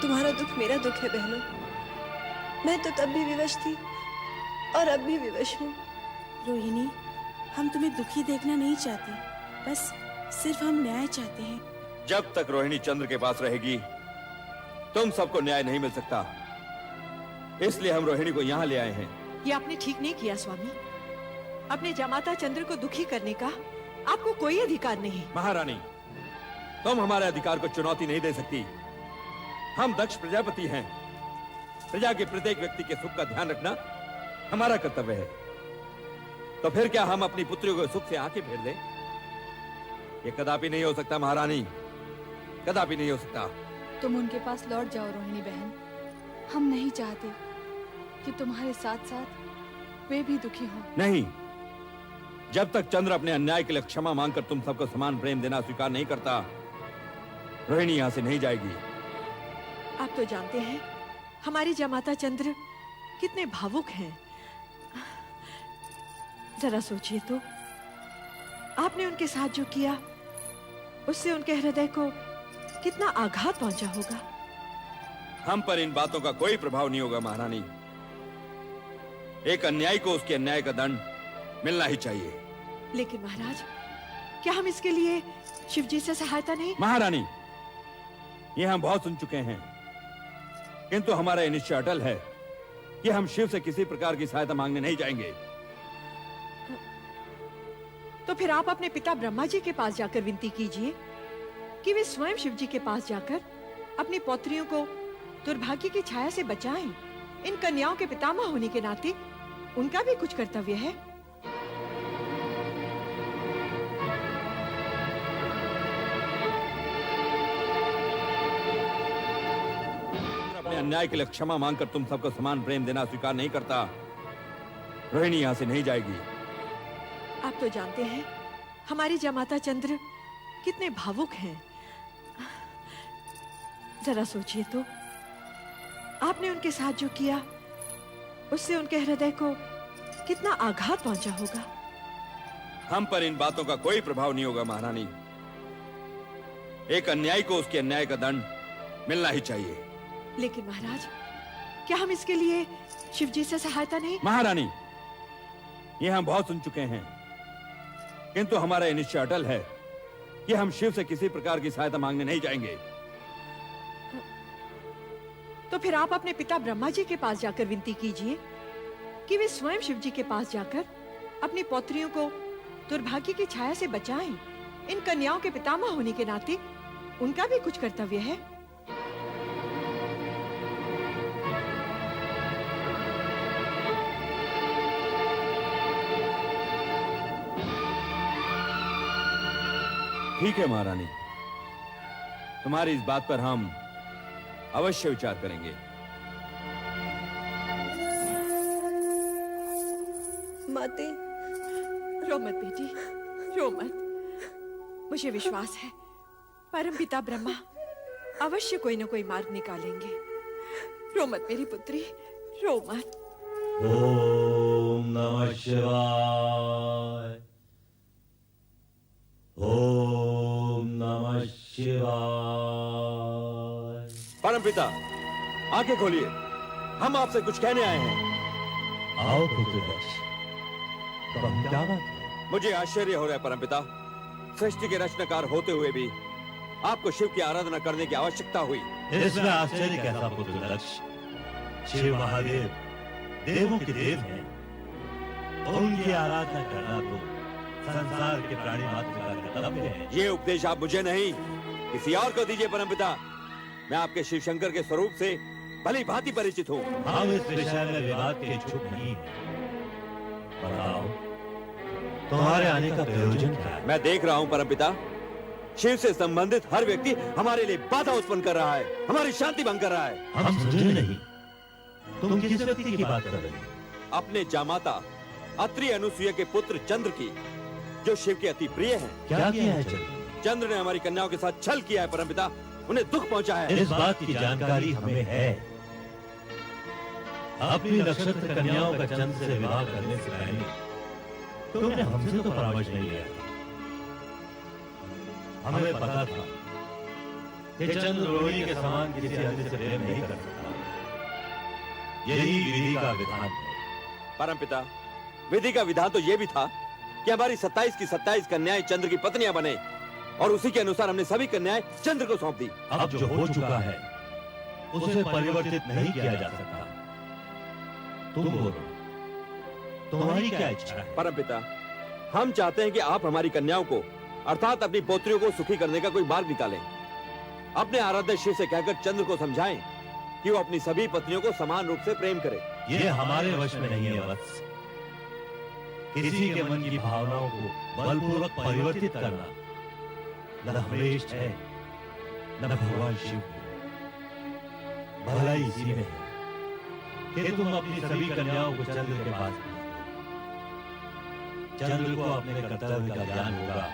S11: तुम्हारा दुख मेरा दुख है बहनों। मैं तो तब भी विवश थी और अब भी विवश हूँ। रोहिणी, हम तुम्हें दुखी देखना नहीं चाहते, बस सिर्फ हम न्याय चाहते हैं।
S10: जब तक रोहिणी चंद्र के पास रहेगी तुम सबको न्याय नहीं मिल सकता, इसलिए हम रोहिणी को यहाँ ले आए हैं।
S12: ये आपने ठीक नहीं किया स्वामी। अपने जमाता चंद्र को दुखी करने का आपको कोई अधिकार नहीं।
S10: महारानी, तुम हमारे अधिकार को चुनौती नहीं दे सकती। हम दक्ष प्रजापति हैं। प्रजा के प्रत्येक व्यक्ति के सुख का ध्यान रखना हमारा कर्तव्य है। तो फिर क्या हम अपनी पुत्रियों को सुख से आंखें फेर दें? ये कदापि नहीं हो सकता महारानी, कदापि नहीं हो सकता।
S2: तुम उनके पास लौट जाओ रोहिणी बहन। हम नहीं चाहते कि तुम्हारे साथ साथ वे भी दुखी हों।
S10: नहीं, जब तक चंद्र अपने अन्याय के लिए क्षमा मांगकर तुम सबको समान प्रेम देना स्वीकार नहीं करता, रोहिणी यहाँ से नहीं जाएगी।
S12: आप तो जानते हैं हमारी जमाता चंद्र कितने भावुक हैं। जरा सोचिए तो, आपने उनके साथ जो किया उससे उनके हृदय को कितना आघात पहुंचा होगा।
S10: हम पर इन बातों का कोई प्रभाव नहीं होगा महारानी। एक अन्यायी को उसके अन्याय का दंड मिलना ही चाहिए।
S12: लेकिन महाराज, क्या हम इसके लिए शिव जी से सहायता नहीं?
S10: महारानी, ये हम बहुत सुन चुके हैं, किंतु हमारा ये निश्चय अटल है कि हम शिव से किसी प्रकार की सहायता मांगने नहीं जाएंगे।
S12: तो फिर आप अपने पिता ब्रह्मा जी के पास जाकर विनती कीजिए कि वे स्वयं शिव जी के पास जाकर अपनी पौत्रियों को दुर्भाग्य की छाया से बचाएं। इन कन्याओं के पितामह होने के नाते उनका भी कुछ कर्तव्य है।
S10: अपने अन्याय के लिए क्षमा मांगकर तुम सबको समान प्रेम देना स्वीकार नहीं करता, रोहिणी यहाँ से नहीं जाएगी।
S12: आप तो जानते हैं हमारी जमाता चंद्र कितने भावुक हैं। जरा सोचिए तो, आपने उनके साथ जो किया उससे उनके हृदय को कितना आघात पहुंचा होगा।
S10: हम पर इन बातों का कोई प्रभाव नहीं होगा महारानी। एक अन्यायी को उसके अन्याय का दंड मिलना ही चाहिए।
S12: लेकिन महाराज, क्या हम इसके लिए शिव जी से सहायता नहीं?
S10: महारानी, ये हम बहुत सुन चुके हैं, किंतु हमारा ये निश्चय अटल है कि हम शिव से किसी प्रकार की सहायता मांगने नहीं जाएंगे।
S12: तो फिर आप अपने पिता ब्रह्मा जी के पास जाकर विनती कीजिए कि वे स्वयं शिव जी के पास जाकर अपनी पौत्रियों को दुर्भाग्य की छाया से बचाएं। इन कन्याओं के पितामह होने के नाते उनका भी कुछ कर्तव्य है।
S10: ठीक है महारानी, तुम्हारी इस बात पर हम अवश्य विचार करेंगे।
S11: माते,
S12: रो मत बेटी, रो मत। मुझे विश्वास है परमपिता ब्रह्मा अवश्य कोई न कोई मार्ग निकालेंगे। रो मत मेरी पुत्री, रो मत।
S6: ओम नमः शिवाय, ओम नमः शिवाय।
S10: परमपिता, आंखें खोलिए, हम आपसे कुछ कहने आए हैं।
S6: आओ पुत्र दक्ष, क्या बात है?
S10: मुझे आश्चर्य हो रहा है परमपिता, सृष्टि के रचनाकार होते हुए भी आपको शिव की आराधना करने की आवश्यकता हुई।
S6: इसमें आश्चर्य कैसा पुत्र दक्ष? शिव महादेव देवों के देव हैं, और उनकी आराधना करना तो संसार के प्राणी मात्र का कर्तव्य है।
S10: ये उपदेश आप मुझे नहीं किसी और को दीजिए परमपिता। मैं आपके शिव शंकर के स्वरूप से भली भांति परिचित हूँ।
S6: हम इस विषय में विवाद के इच्छुक नहीं हैं। बताओ, तुम्हारे आने का प्रयोजन क्या है?
S10: मैं देख रहा हूँ परमपिता, शिव से संबंधित हर व्यक्ति हमारे लिए बाधा उत्पन्न कर रहा है, हमारी शांति भंग कर रहा है।
S6: हम समझे नहीं, तुम किस व्यक्ति की बात कर रहे हो?
S10: अपने जामाता अत्रि अनुसुईया के पुत्र चंद्र की, जो शिव के अति प्रिय हैं।
S6: क्या किया है चंद्र?
S10: चंद्र ने हमारी कन्याओं के साथ छल किया है परमपिता, उन्हें दुख पहुंचा है।
S6: इस बात की जानकारी हमें है। अपनी नक्षत्र कन्याओं का चंद्र से विवाह करने से पहले तुमने हमसे तो परामर्श नहीं लिया। हमें पता था कि चंद्र रोहिणी के समान किसी अन्य से प्रेम नहीं कर सकता। यही विधि का विधान है।
S10: परमपिता, विधि का विधान तो यह भी था कि हमारी 27 की 27 कन्याएं चंद्र की पत्नियां बने, और उसी के अनुसार हमने सभी कन्याएं चंद्र को सौंप दी।
S6: अब जो हो चुका है उसे परिवर्तित नहीं किया जा सकता। तुम बोलो, तुम्हारी क्या इच्छा है?
S10: परमपिता, हम चाहते हैं कि आप हमारी कन्याओं को अर्थात अपनी पोत्रियों को सुखी करने का कोई मार्ग निकालें। अपने आराध्य शिव से कहकर चंद्र को समझाएं कि वो अपनी सभी पत्नियों को समान रूप से प्रेम करे।
S6: ये हमारे वश में नहीं है वत्स। किसी के मन की भावनाओं को बलपूर्वक परिवर्तित करना न हमेश है न भगवान शिव। भलाई इसी में है कि तुम अपनी सभी कन्याओं को चंद्र के पास भेज दो। चंद्र को अपने कर्तव्य का ज्ञान होगा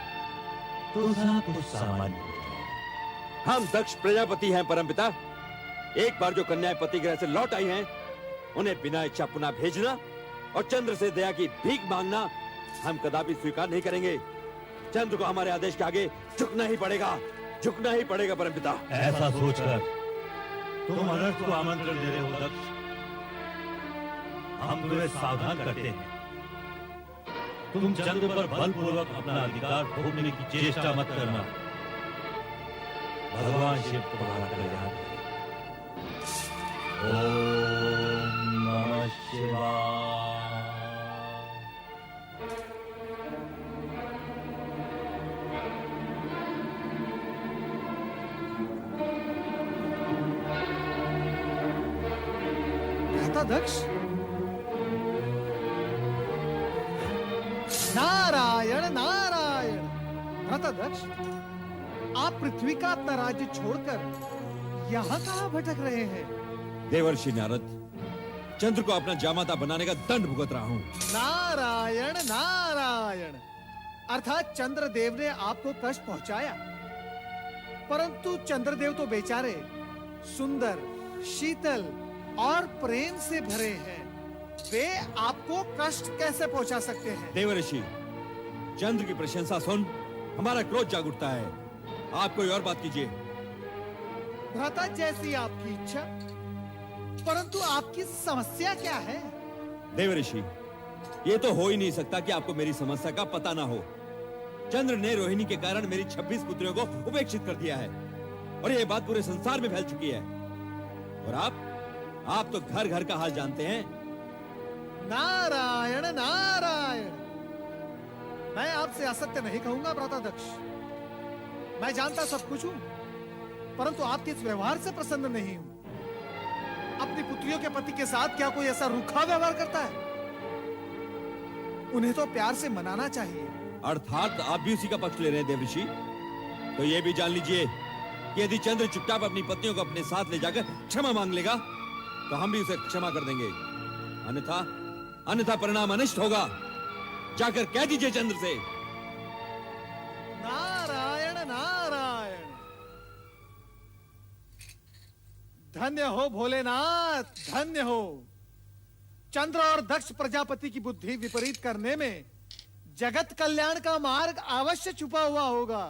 S6: तो सब कुछ सामान्य हो जाएगा।
S10: हम दक्ष प्रजापति हैं परमपिता। एक बार जो कन्याएं पतिगृह से लौट आई हैं, उन्हें बिना इच्छा पुनः भेजना और चंद्र से दया की भीख मांगना हम कदापि स्वीकार नहीं करेंगे। चंद्र को हमारे आदेश के आगे झुकना ही पड़ेगा, झुकना ही पड़ेगा परमपिता।
S6: ऐसा सोचकर तुम अनर्थ को आमंत्रण दे रहे हो दक्ष। हम तुम्हें सावधान करते हैं, तुम चंद्र पर बलपूर्वक अपना अधिकार थोपने की चेष्टा मत करना। भगवान शिव तुम्हारा कल्याण करे। ओम नमः शिवाय।
S4: कहता दक्ष, नारायण नारायण। कहता दक्ष, आप पृथ्वी का अपना राज्य छोड़कर यहाँ कहाँ भटक रहे हैं?
S10: देवर्षि नारद, चंद्र को अपना जामाता बनाने का दंड भुगत रहा हूँ।
S4: नारायण नारायण। अर्थात चंद्रदेव ने आपको कष्ट पहुंचाया, परंतु चंद्रदेव तो बेचारे सुंदर, शीतल और प्रेम से भरे हैं। वे आपको कष्ट कैसे पहुंचा सकते हैं?
S10: देवर्षि, चंद्र की प्रशंसा सुन हमारा क्रोध जाग उठता है। आप कोई और बात कीजिए।
S4: भ्राता, जैसी आपकी इच्छा, परंतु आपकी समस्या क्या है?
S10: देवर्षि, ये तो हो ही नहीं सकता कि आपको मेरी समस्या का पता ना हो। चंद्र ने रोहिणी के कारण मेरी 26 पुत्रियों को उपेक्षित कर दिया है, और ये बात पूरे संसार में फैल चुकी है। और आप तो घर घर का हाल जानते हैं।
S4: नारायण नारायण। मैं आपसे असत्य नहीं कहूंगा भ्राता दक्ष। मैं जानता सब कुछ हूं, परंतु आपके इस व्यवहार से प्रसन्न नहीं हूं। अपनी पुत्रियों के पति के साथ क्या कोई ऐसा रूखा व्यवहार करता है? उन्हें तो प्यार से मनाना चाहिए।
S10: अर्थात आप भी उसी का पक्ष ले रहे हैं देवर्षि। तो ये भी जान लीजिए कि यदि चंद्र चुपचाप अपनी पत्नियों को अपने साथ ले जाकर क्षमा मांग लेगा, तो हम भी उसे क्षमा कर देंगे। अन्यथा परिणाम अनिष्ट होगा। जाकर कह दीजिए चंद्र से।
S4: नारायण नारायण। धन्य हो भोलेनाथ, धन्य हो। चंद्र और दक्ष प्रजापति की बुद्धि विपरीत करने में जगत कल्याण का मार्ग अवश्य छुपा हुआ होगा।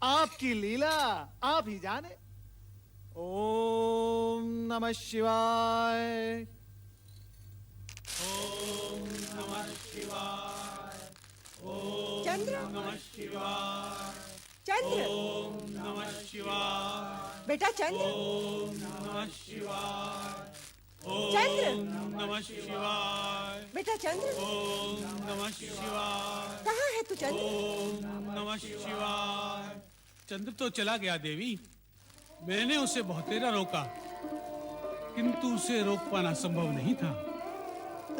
S4: आपकी लीला आप ही जाने। ओम नमः शिवाय।
S13: ओम नमः शिवाय।
S14: चंद्र,
S13: ओम नमः शिवाय।
S14: चंद्र,
S13: ओम नमः शिवाय।
S14: बेटा चंद्र।
S13: ओम नमः शिवाय।
S14: चंद्र
S13: नमः शिवाय।
S14: बेटा चंद्र,
S13: ओम नमः शिवाय।
S14: कहाँ है तू चंद्र?
S13: ओम नमः शिवाय। चंद्र तो चला गया देवी। मैंने उसे बहुतेरा रोका, किंतु उसे रोक पाना संभव नहीं था।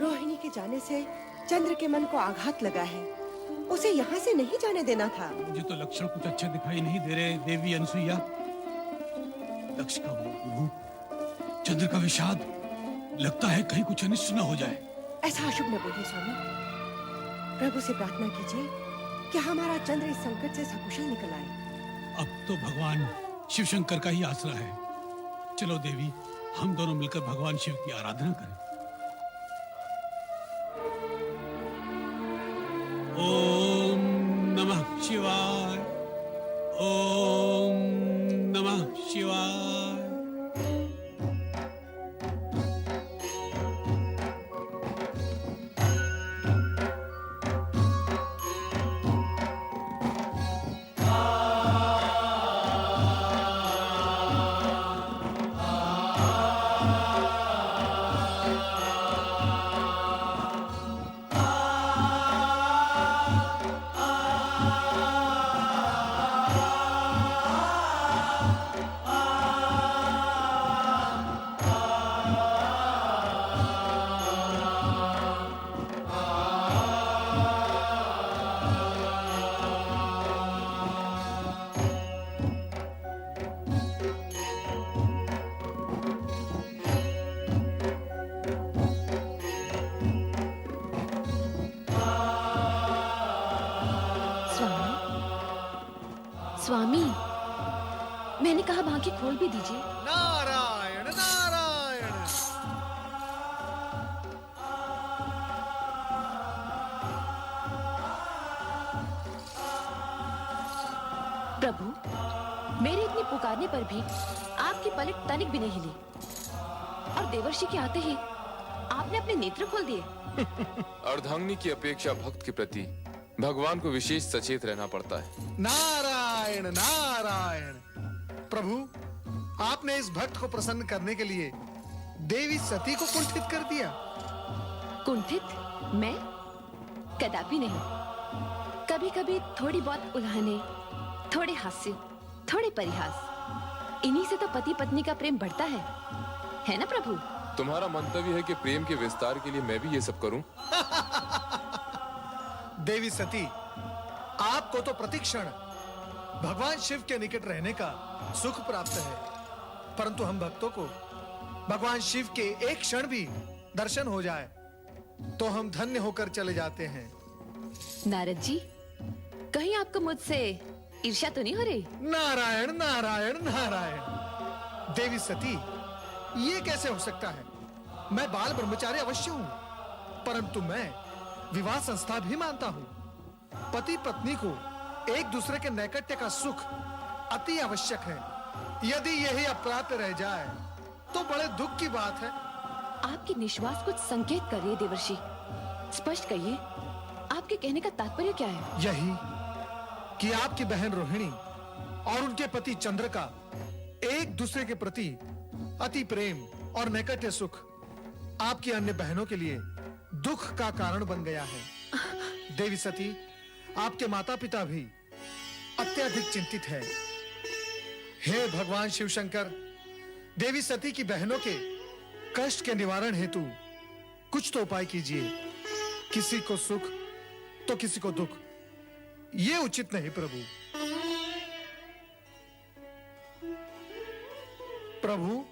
S14: रोहिणी के जाने से चंद्र के मन को आघात लगा है। उसे यहाँ से नहीं जाने देना था।
S13: मुझे तो लक्षण कुछ अच्छे दिखाई नहीं दे रहे देवी अनसुईया। दक्ष का वो रूप, चंद्र का विषाद, लगता है कहीं कुछ अनिष्ट न हो जाए।
S14: ऐसा अशुभ न बोलिए स्वामी। प्रभु से प्रार्थना कीजिए कि हमारा चंद्र इस संकट से सकुशल निकल आए।
S13: अब तो भगवान शिव शंकर का ही आसरा है। चलो देवी, हम दोनों मिलकर भगवान शिव की आराधना करें। ओम नमः शिवाय। ओम नमः शिवाय।
S8: स्वामी, मैंने कहा बाकी खोल भी दीजिए।
S4: नारायण नारायण।
S8: प्रभु, मेरे इतने पुकारने पर भी आपकी पलक तनिक भी नहीं हिली, और देवर्षि के आते ही आपने अपने नेत्र खोल दिए।
S7: अर्धांगिनी की अपेक्षा भक्त के प्रति भगवान को विशेष सचेत रहना पड़ता है।
S4: नारायण नारायण। प्रभु, आपने इस भक्त को प्रसन्न करने के लिए देवी सती को कुंठित कर दिया।
S8: कुंठित? मैं? कदापि नहीं। कभी कभी थोड़ी बहुत उल्हाने, थोड़े हास्य, थोड़े परिहास, इन्हीं से तो पति पत्नी का प्रेम बढ़ता है ना प्रभु?
S7: तुम्हारा मंतव्य है कि प्रेम के विस्तार के लिए मैं भी ये सब करूं?
S4: देवी सती, आपको तो प्रतिक्षण भगवान शिव के निकट रहने का सुख प्राप्त है, परंतु हम भक्तों को भगवान शिव के एक क्षण भी दर्शन हो जाए तो हम धन्य होकर चले जाते हैं।
S8: नारद जी, कहीं आपको मुझसे ईर्ष्या तो नहीं हो रही?
S4: नारायण नारायण नारायण। देवी सती, ये कैसे हो सकता है? मैं बाल ब्रह्मचारी अवश्य हूं, परंतु मैं विवाह संस्था भी मानता हूं। पति पत्नी को एक दूसरे के नैकट्य का सुख अति आवश्यक है। यदि यही अप्राप्त रह जाए तो बड़े दुख की बात है।
S8: आपकी निश्वास कुछ संकेत कर रही है देवर्षि। स्पष्ट कहिए, आपके कहने का तात्पर्य क्या है?
S4: यही कि आपकी बहन रोहिणी और उनके पति चंद्र का एक दूसरे के प्रति अति प्रेम और नैकट्य सुख आपकी अन्य बहनों के लिए दुख का कारण बन गया है। देवी सती, आपके माता पिता भी अत्यधिक चिंतित है। हे भगवान शिव शंकर, देवी सती की बहनों के कष्ट के निवारण हेतु कुछ तो उपाय कीजिए। किसी को सुख तो किसी को दुख, ये उचित नहीं प्रभु। प्रभु,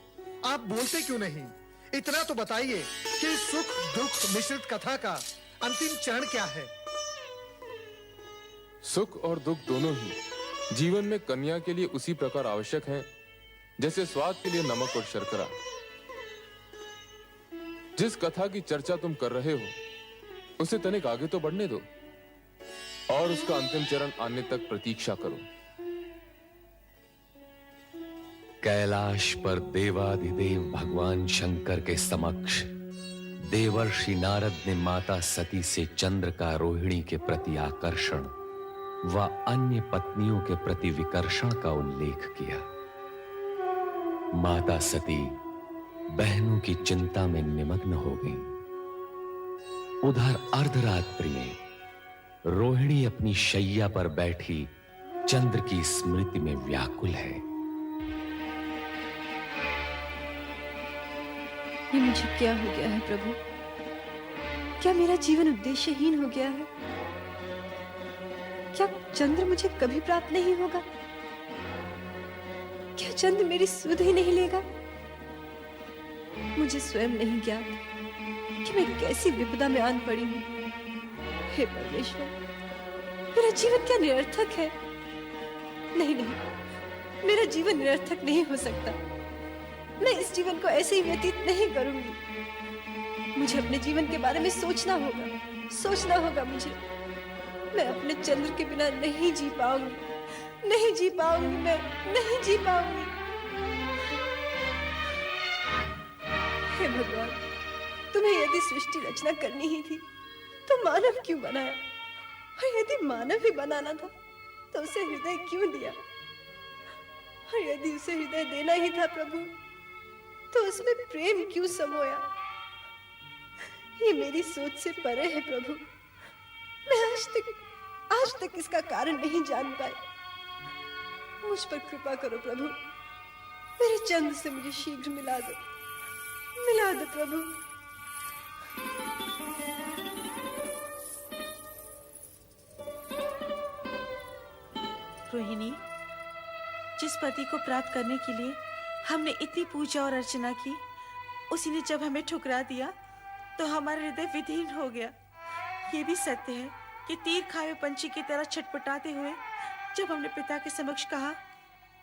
S4: आप बोलते क्यों नहीं? इतना तो बताइए कि सुख दुख मिश्रित कथा का अंतिम चरण क्या है?
S7: सुख और दुख दोनों ही जीवन में कन्या के लिए उसी प्रकार आवश्यक हैं जैसे स्वाद के लिए नमक और शर्करा। जिस कथा की चर्चा तुम कर रहे हो उसे तनिक आगे तो बढ़ने दो और उसका अंतिम चरण आने तक प्रतीक्षा करो।
S1: कैलाश पर देवाधिदेव भगवान शंकर के समक्ष देवर्षि नारद ने माता सती से चंद्र का रोहिणी के प्रति आकर्षण व अन्य पत्नियों के प्रति विकर्षण का उल्लेख किया। माता सती बहनों की चिंता में निमग्न हो गई। उधर अर्धरात्रि में रोहिणी अपनी शैया पर बैठी चंद्र की स्मृति में व्याकुल है।
S12: ये मुझे क्या हो गया है प्रभु? क्या मेरा जीवन उद्देश्यहीन हो गया है? क्या चंद्र मुझे कभी प्राप्त नहीं होगा? क्या चंद्र मेरी सुध ही नहीं लेगा? मुझे स्वयं नहीं ज्ञात कि मैं कैसी विपदा में आन पड़ी हूं। हे परमेश्वर, मेरा जीवन क्या निरर्थक है? नहीं नहीं, मेरा जीवन निरर्थक नहीं हो सकता। मैं इस जीवन को ऐसे ही व्यतीत नहीं करूंगी। मुझे अपने जीवन के बारे में सोचना होगा मुझे। मैं अपने चंद्र के बिना नहीं जी पाऊंगी, मैं नहीं जी पाऊंगी। हे भगवान, तुम्हें यदि सृष्टि रचना करनी ही थी तो मानव क्यों बनाया? और यदि मानव ही बनाना था तो उसे हृदय क्यों दिया? और यदि उसे हृदय देना ही था प्रभु, तो उसमें प्रेम क्यों समोया? ये मेरी सोच से परे है प्रभु। मैं आज तक इसका कारण नहीं जान पाई। मुझ पर कृपा करो प्रभु। मेरे चंद्र से मुझे शीघ्र मिला दो प्रभु।
S11: रोहिणी, जिस पति को प्राप्त करने के लिए हमने इतनी पूजा और अर्चना की, उसी ने जब हमें ठुकरा दिया तो हमारा हृदय विदीर्ण हो गया। ये भी सत्य है कि तीर खाए पंछी की तरह छटपटाते हुए जब हमने पिता के समक्ष कहा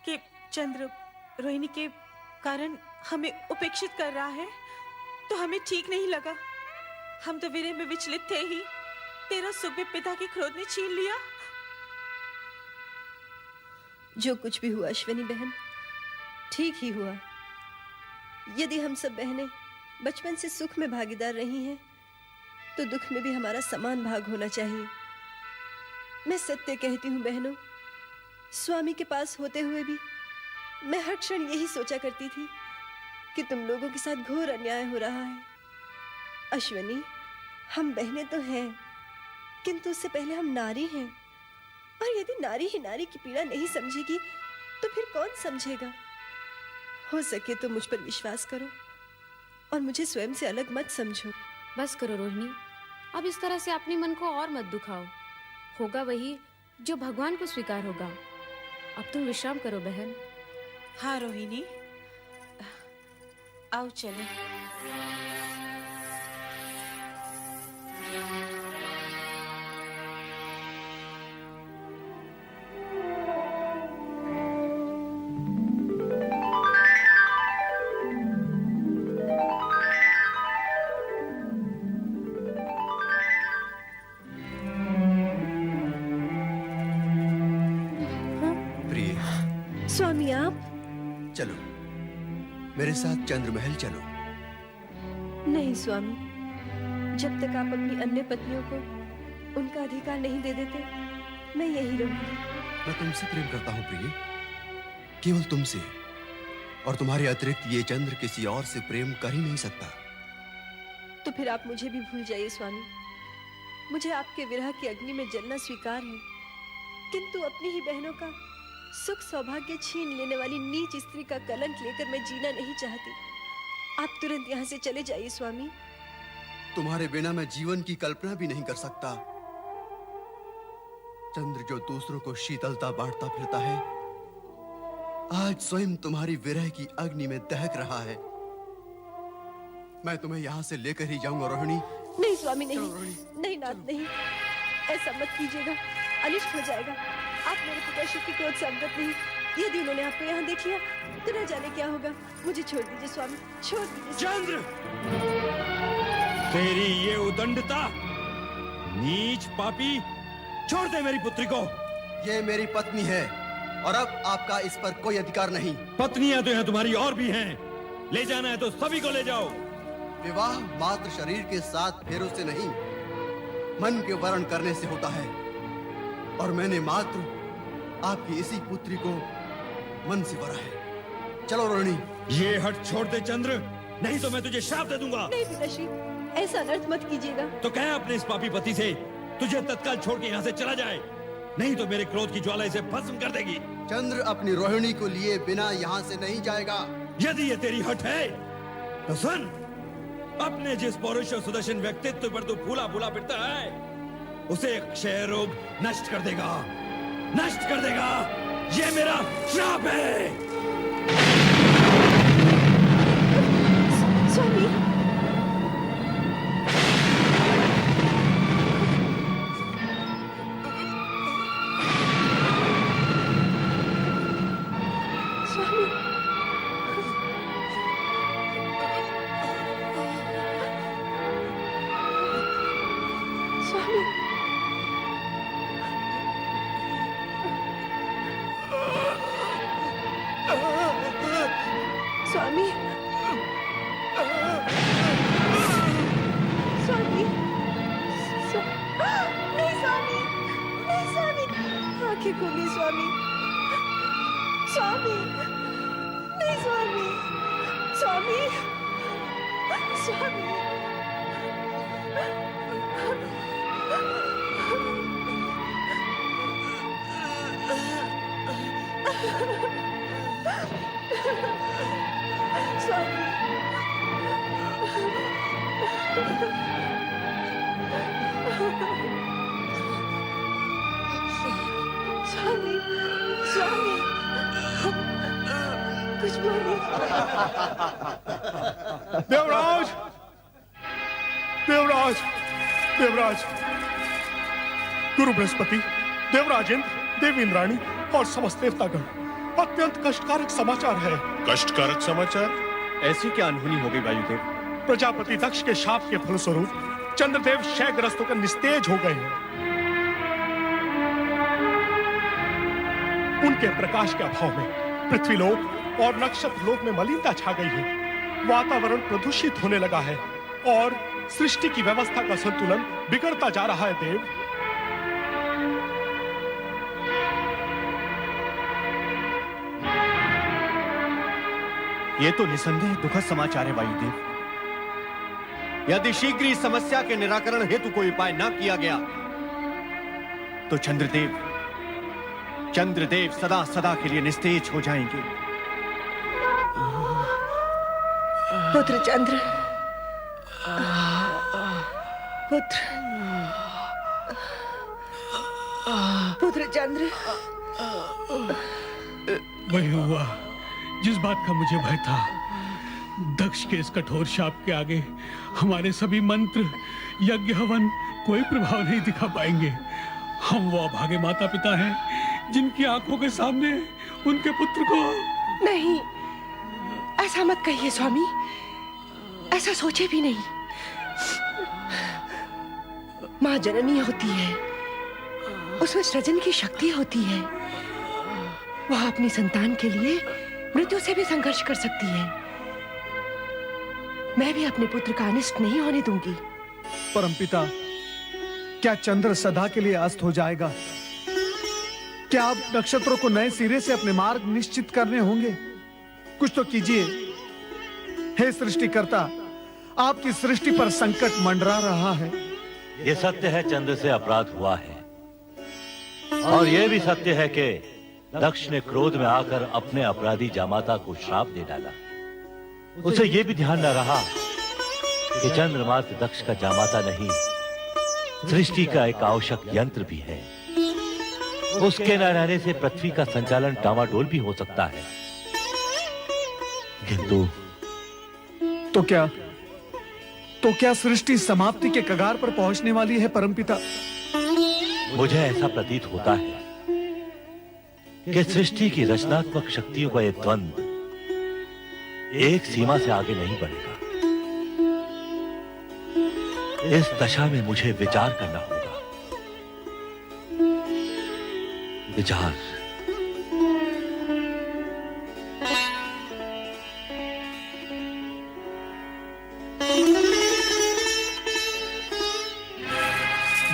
S11: कि चंद्र रोहिणी के कारण हमें उपेक्षित कर रहा है, तो हमें ठीक नहीं लगा। हम तो विरह में विचलित थे ही, तेरा सुख भी पिता की क्रोध ने छीन लिया।
S12: जो कुछ भी हुआ अश्विनी बहन, ठीक ही हुआ। यदि हम सब बहनें बचपन से सुख में भागीदार रही हैं, तो दुख में भी हमारा समान भाग होना चाहिए। मैं सत्य कहती हूँ बहनों, स्वामी के पास होते हुए भी मैं हर क्षण यही सोचा करती थी कि तुम लोगों के साथ घोर अन्याय हो रहा है। अश्विनी, हम बहनें तो हैं, किंतु उससे पहले हम नारी हैं। और यदि नारी ही नारी की पीड़ा नहीं समझेगी तो फिर कौन समझेगा? हो सके तो मुझ पर विश्वास करो और मुझे स्वयं से अलग मत समझो।
S8: बस करो रोहिणी, अब इस तरह से अपने मन को और मत दुखाओ। होगा वही जो भगवान को स्वीकार होगा। अब तुम विश्राम करो बहन।
S11: हाँ रोहिणी, आओ चले।
S12: स्वामी आप?
S15: चलो मेरे साथ चंद्र महल चलो।
S12: नहीं स्वामी, जब तक आप अपनी अन्य पत्नियों को उनका अधिकार नहीं दे देते, मैं यही रहूंगी।
S15: मैं तुमसे प्रेम करता हूँ प्रिय, केवल तुमसे। और तुम्हारे अतिरिक्त ये चंद्र किसी और से प्रेम कर ही नहीं सकता।
S12: तो फिर आप मुझे भी भूल जाइए स्वामी। मुझे आपके विरह की अग्नि में जलना स्वीकार है, किंतु अपनी ही बहनों का सुख सौभाग्य छीन लेने वाली नीच स्त्री का कलंक लेकर मैं जीना नहीं चाहती। आप तुरंत यहाँ से चले जाइए स्वामी।
S15: तुम्हारे बिना मैं जीवन की कल्पना भी नहीं कर सकता। चंद्र जो दूसरों को शीतलता बांटता फिरता है, आज स्वयं तुम्हारी विरह की अग्नि में दहक रहा है। मैं तुम्हें यहाँ से लेकर ही जाऊंगा रोहिणी।
S12: नहीं स्वामी, नहीं नाथ, नहीं, ऐसा मत कीजिएगा, अनिष्ट हो जाएगा। आप मेरे पिताश्री की क्रोध से अवगत नहीं। यदि उन्होंने आपको यहाँ देख लिया तो न जाने क्या होगा। मुझे छोड़ दीजिए स्वामी, छोड़ दीजिए।
S10: चंद्र, तेरी ये उदंडता, नीच पापी, छोड़ दे मेरी पुत्री को।
S15: ये मेरी पत्नी है और अब आपका इस पर कोई अधिकार नहीं।
S10: पत्नियां तो यहाँ तुम्हारी और भी हैं, ले जाना है तो सभी को ले जाओ।
S15: विवाह मात्र शरीर के साथ फेरों से नहीं, मन के वर्ण करने से होता है। और मैंने मात्र आपकी इसी पुत्री को मन से वरा है। चलो रोहिणी।
S10: ये हट छोड़ दे चंद्र, नहीं तो मैं तुझे श्राप दे दूंगा।
S14: नहीं पिताश्री, ऐसा अनर्थ मत कीजिएगा।
S10: तो कह अपने इस पापी पति से तुझे तत्काल छोड़ के यहाँ से चला जाए, नहीं तो मेरे क्रोध की ज्वाला इसे भस्म कर देगी।
S15: चंद्र अपनी रोहिणी को लिए बिना यहाँ से नहीं जाएगा।
S10: यदि ये तेरी हट है तो सुन, अपने जिस पौरुष और सुदर्शन व्यक्तित्व पर तू फूला फूला फिरता है, उसे क्षय रोग नष्ट कर देगा, नष्ट कर देगा। ये मेरा श्राप है।
S14: स्वामी, स्वामी, स्वामी, नहीं स्वामी, नहीं स्वामी, आंखें खोलिए स्वामी, स्वामी, नहीं स्वामी, स्वामी, स्वामी, स्वामी, स्वामी, कुछ बोलिए।
S4: देवराज, देवराज, देवराज, गुरु बृहस्पति, देवराज इंद्र, देवी इंद्राणी और समस्त देवतागण, अत्यंत कष्टकारक समाचार है।
S16: कष्टकारक समाचार?
S3: ऐसी क्या अनहोनी हो गई वायुदेव?
S4: प्रजापति दक्ष के शाप के फलस्वरूप चंद्रदेव क्षयग्रस्त होकर निस्तेज हो गए हैं। उनके प्रकाश के अभाव में पृथ्वीलोक और नक्षत्र लोक में मलिनता छा गई है, वातावरण प्रदूषित होने लगा है और सृष्टि की व्यवस्था का संतुलन बिगड़ता जा रहा है देव।
S3: ये तो निसंदेह दुखद समाचार है वायुदेव। यदि शीघ्र इस समस्या के निराकरण हेतु कोई उपाय न किया गया तो चंद्रदेव सदा सदा के लिए निस्तेज हो जाएंगे।
S14: पुत्र चंद्र, पुत्र चंद्र,
S13: वही हुआ जिस बात का मुझे भय था। दक्ष के इस कठोर शाप के आगे हमारे सभी मंत्र, यज्ञ, हवन कोई प्रभाव नहीं दिखा पाएंगे। हम वो अभागे माता पिता हैं जिनकी आंखों के सामने उनके पुत्र को।
S14: नहीं, ऐसा मत कहिए स्वामी, ऐसा सोचे भी नहीं। माँ जननी होती है, उसमें सृजन की शक्ति होती है। वह अपनी संतान के लिए मृत्यु से भी संघर्ष कर सकती है। मैं भी अपने पुत्र का अनिष्ट नहीं होने दूंगी।
S4: परमपिता, क्या चंद्र सदा के लिए अस्त हो जाएगा? क्या आप नक्षत्रों को नए सिरे से अपने मार्ग निश्चित करने होंगे? कुछ तो कीजिए। हे सृष्टिकर्ता, आपकी सृष्टि पर संकट मंडरा रहा है।
S6: ये सत्य है, चंद्र से अपराध हुआ है, और यह भी सत्य है कि दक्ष ने क्रोध में आकर अपने अपराधी जामाता को श्राप दे डाला। उसे यह भी ध्यान न रहा कि चंद्र मात्र दक्ष का जामाता नहीं, सृष्टि का एक आवश्यक यंत्र भी है। उसके न रहने से पृथ्वी का संचालन डामाडोल भी हो सकता है। किंतु
S4: तो क्या सृष्टि समाप्ति के कगार पर पहुंचने वाली है परमपिता?
S6: मुझे ऐसा प्रतीत होता है कि सृष्टि की रचनात्मक शक्तियों का यह द्वंद्व एक सीमा से आगे नहीं बढ़ेगा। इस दशा में मुझे विचार करना होगा। विचार।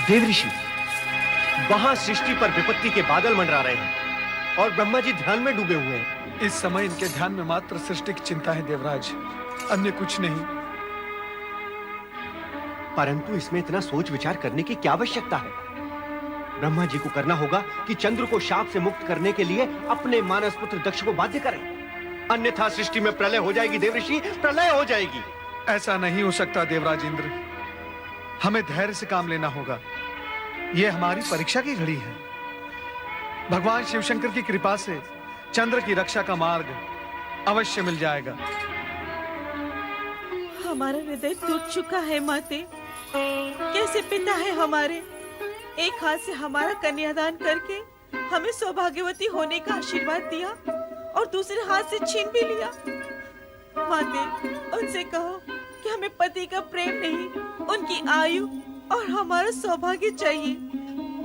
S3: देव ऋषि, वहां सृष्टि पर विपत्ति के बादल मंडरा रहे हैं और ब्रह्मा जी ध्यान में डूबे हुए हैं।
S4: इस समय इनके ध्यान में मात्र सृष्टि की चिंता है देवराज। अन्य कुछ नहीं।
S16: परंतु इसमें इतना सोच विचार करने की क्या आवश्यकता है? ब्रह्मा जी को करना होगा कि चंद्र को शाप से मुक्त करने के लिए अपने मानस पुत्र दक्ष को बाध्य करें, अन्यथा सृष्टि में प्रलय हो जाएगी देवऋषि, प्रलय हो जाएगी।
S4: ऐसा नहीं हो सकता देवराज इंद्र, हमें धैर्य से काम लेना होगा। यह हमारी परीक्षा की घड़ी है। भगवान शिवशंकर की कृपा से चंद्र की रक्षा का मार्ग अवश्य मिल जाएगा।
S11: हमारा हृदय टूट चुका है माते। कैसे पिता है हमारे, एक हाथ से हमारा कन्यादान करके हमें सौभाग्यवती होने का आशीर्वाद दिया और दूसरे हाथ से छीन भी लिया। माते, उनसे कहो कि हमें पति का प्रेम नहीं, उनकी आयु और हमारा सौभाग्य चाहिए।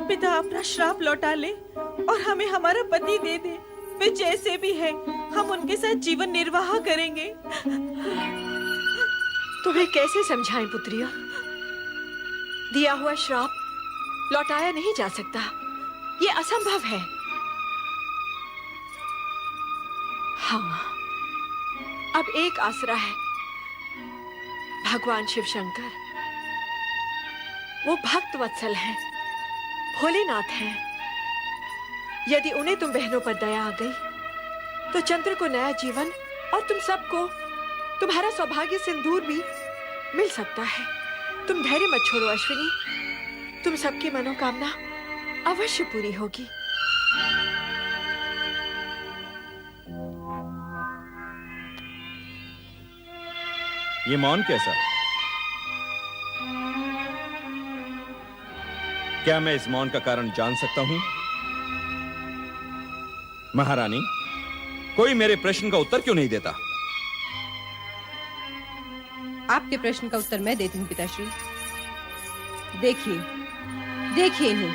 S11: पिता अपना श्राप लौटा ले और हमें हमारा पति दे दे। वे जैसे भी हैं, हम उनके साथ जीवन निर्वाह करेंगे।
S12: तुम्हें कैसे समझाएं पुत्रियों? दिया हुआ श्राप लौटाया नहीं जा सकता, ये असंभव है। हाँ, अब एक आसरा है, भगवान शिव शंकर। वो भक्त वत्सल हैं, भोलेनाथ हैं। यदि उन्हें तुम बहनों पर दया आ गई तो चंद्र को नया जीवन और तुम सबको तुम्हारा सौभाग्य सिंदूर भी मिल सकता है। तुम धैर्य मत छोड़ो अश्विनी, तुम सबकी मनोकामना अवश्य पूरी होगी।
S10: ये मौन कैसा? क्या मैं इस मौन का कारण जान सकता हूं? महारानी, कोई मेरे प्रश्न का उत्तर क्यों नहीं देता?
S17: आपके प्रश्न का उत्तर मैं देती हूँ पिताश्री। देखिए, देखिए इन्हें,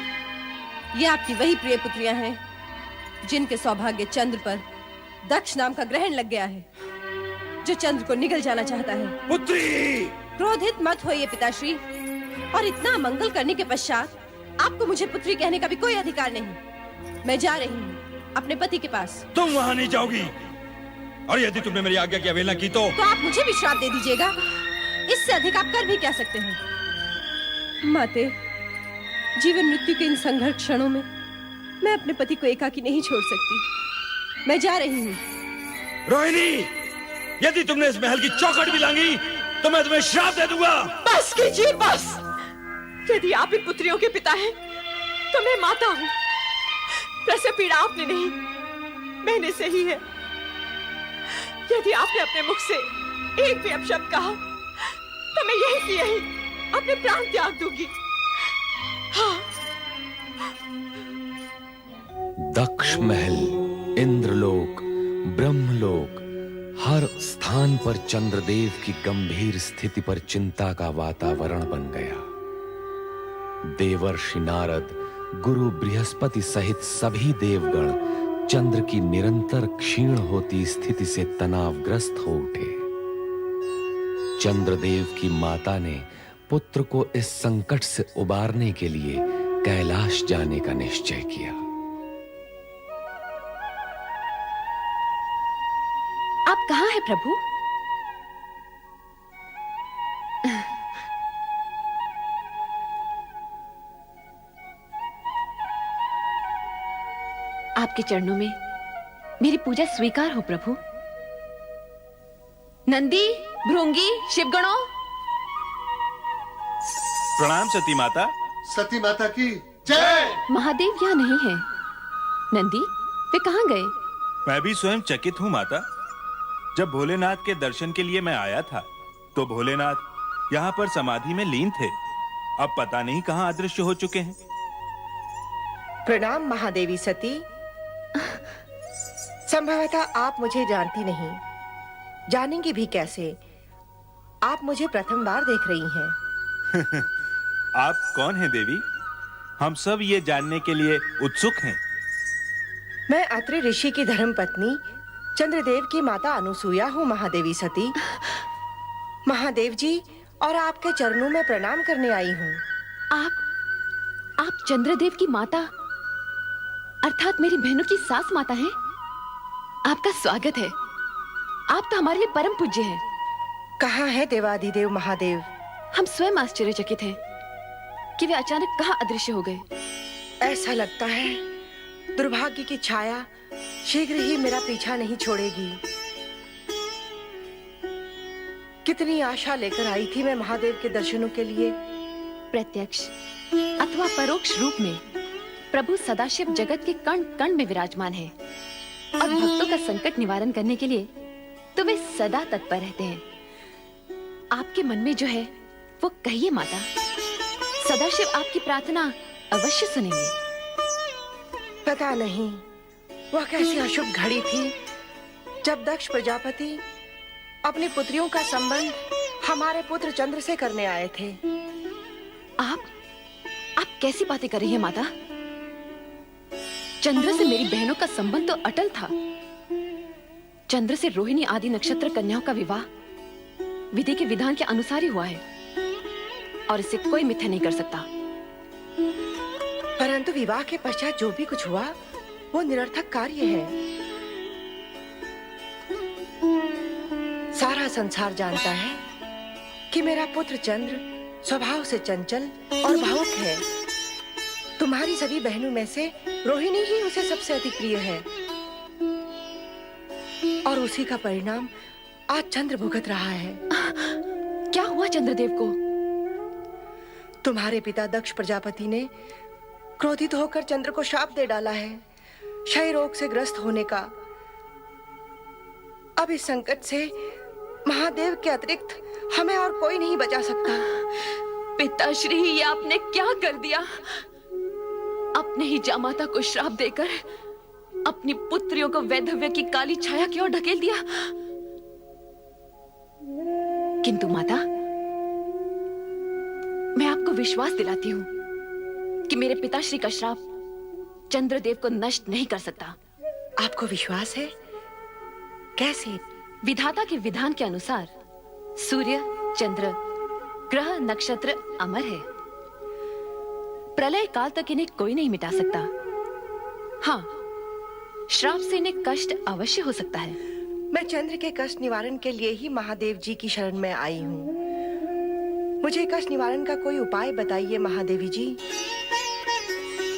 S17: ये आपकी वही प्रिय पुत्रियां हैं जिनके सौभाग्य चंद्र पर दक्ष नाम का ग्रहण लग गया है, जो चंद्र को निगल जाना चाहता है।
S10: पुत्री!
S17: क्रोधित मत होइए पिताश्री, और इतना मंगल करने के पश्चात आपको मुझे पुत्री कहने का भी कोई अधिकार नहीं। मैं जा रही हूँ अपने पति के पास।
S10: तुम वहां नहीं जाओगी, और यदि तुमने मेरी आज्ञा की अवहेलना की तो
S17: आप मुझे भी श्राप दे दीजिएगा। इससे अधिक आप कर भी क्या सकते हैं? माते, जीवन मृत्यु के इन संघर्ष क्षणों में मैं अपने पति को एकाकी नहीं छोड़ सकती। मैं जा रही हूँ।
S10: रोहिणी, यदि तुमने इस महल की चौखट भी लांगी तो मैं तुम्हें श्राप दे दूंगा।
S12: बस कीजिए, बस। यदि आप इन पुत्रियों के पिता हैं तो मैं माता हूँ। प्रसव पीड़ा आपने नहीं, मैंने सही है। यदि आपने अपने मुख से एक भी अपशब्द कहा तो मैं यही की यही अपने प्राण त्याग दूंगी। हाँ।
S1: दक्ष महल, इंद्रलोक, ब्रह्मलोक, हर स्थान पर चंद्रदेव की गंभीर स्थिति पर चिंता का वातावरण बन गया। देवर्षि नारद, गुरु बृहस्पति सहित सभी देवगण चंद्र की निरंतर क्षीण होती स्थिति से तनावग्रस्त हो उठे। चंद्रदेव की माता ने पुत्र को इस संकट से उबारने के लिए कैलाश जाने का निश्चय किया।
S8: आप कहाँ हैं प्रभु? आपके चरणों में मेरी पूजा स्वीकार हो प्रभु। नंदी, भृंगी, शिवगणों,
S5: प्रणाम सती माता।
S18: सती माता की जय।
S8: महादेव यहाँ नहीं है। नंदी, वे कहाँ गए?
S5: मैं भी स्वयं चकित हूँ माता। जब भोलेनाथ के दर्शन के लिए मैं आया था तो भोलेनाथ यहाँ पर समाधि में लीन थे। अब पता नहीं कहाँ अदृश्य हो चुके हैं।
S14: प्रणाम महादेवी सती। संभवतः आप मुझे जानती नहीं, जानेंगी भी कैसे? आप मुझे प्रथम बार देख रही हैं।
S5: आप कौन हैं देवी? हम सब ये जानने के लिए उत्सुक हैं।
S14: मैं अत्रि ऋषि की धर्मपत्नी चंद्रदेव की माता अनुसूया हूँ महादेवी सती। महादेव जी और आपके चरणों में प्रणाम करने आई हूँ।
S8: आप चंद्रदेव की माता अर्थात मेरी बहनों की सास माता हैं। आपका स्वागत है। आप तो हमारे लिए परम पूज्य हैं।
S14: कहाँ है देवाधिदेव महादेव?
S8: हम स्वयं आश्चर्यचकित हैं कि वे अचानक कहाँ अदृश्य हो गए।
S14: ऐसा लगता है दुर्भाग्य की छाया शीघ्र ही मेरा पीछा नहीं छोड़ेगी। कितनी आशा लेकर आई थी मैं महादेव के दर्शनों के लिए।
S8: प्रत्यक्ष अथवा परोक्ष रूप में प्रभु सदाशिव जगत के कण कण में विराजमान है और भक्तों का संकट निवारण करने के लिए तो वे सदा तत्पर रहते हैं। आपके मन में जो है वो कहिए माता, सदाशिव आपकी प्रार्थना अवश्य सुनेंगे।
S14: पता नहीं वह कैसी अशुभ घड़ी थी जब दक्ष प्रजापति अपनी पुत्रियों का संबंध हमारे पुत्र चंद्र से करने आए थे।
S8: आप कैसी बातें कर रही हैं माता? चंद्र से मेरी बहनों का संबंध तो अटल था। चंद्र से रोहिणी आदि नक्षत्र कन्याओं का विवाह विधि के विधान के अनुसार ही हुआ है और इसे कोई मिथ्या नहीं कर सकता।
S14: परंतु विवाह के पश्चात जो भी कुछ हुआ वो निरर्थक कार्य है। सारा संसार जानता है कि मेरा पुत्र चंद्र स्वभाव से चंचल और भावुक है। तुम्हारी सभी बहनों में से रोहिणी ही उसे सबसे अधिक प्रिय है और उसी का परिणाम आज चंद्र भुगत रहा है।
S8: क्या हुआ चंद्रदेव को?
S14: तुम्हारे पिता दक्ष प्रजापति ने क्रोधित होकर चंद्र को शाप दे डाला है क्षय रोग से ग्रस्त होने का। अब इस संकट से महादेव के अतिरिक्त हमें और कोई नहीं बचा सकता।
S8: पिताश्री, ये आपने क्या कर दिया? अपने ही जामाता को श्राप देकर अपनी पुत्रियों को वैधव्य की काली छाया की ओर ढकेल दिया। किंतु माता, मैं आपको विश्वास दिलाती हूँ कि मेरे पिताश्री का श्राप चंद्रदेव को नष्ट नहीं कर सकता।
S14: आपको विश्वास है? कैसे?
S8: विधाता के विधान के अनुसार सूर्य, चंद्र, ग्रह, नक्षत्र अमर है। प्रलय काल तक इन्हें कोई नहीं मिटा सकता। हाँ, श्राप से इन्हें कष्ट अवश्य हो सकता है।
S14: मैं चंद्र के कष्ट निवारण के लिए ही महादेव जी की शरण में आई हूँ। मुझे कष्ट निवारण का कोई उपाय बताइए महादेवी जी।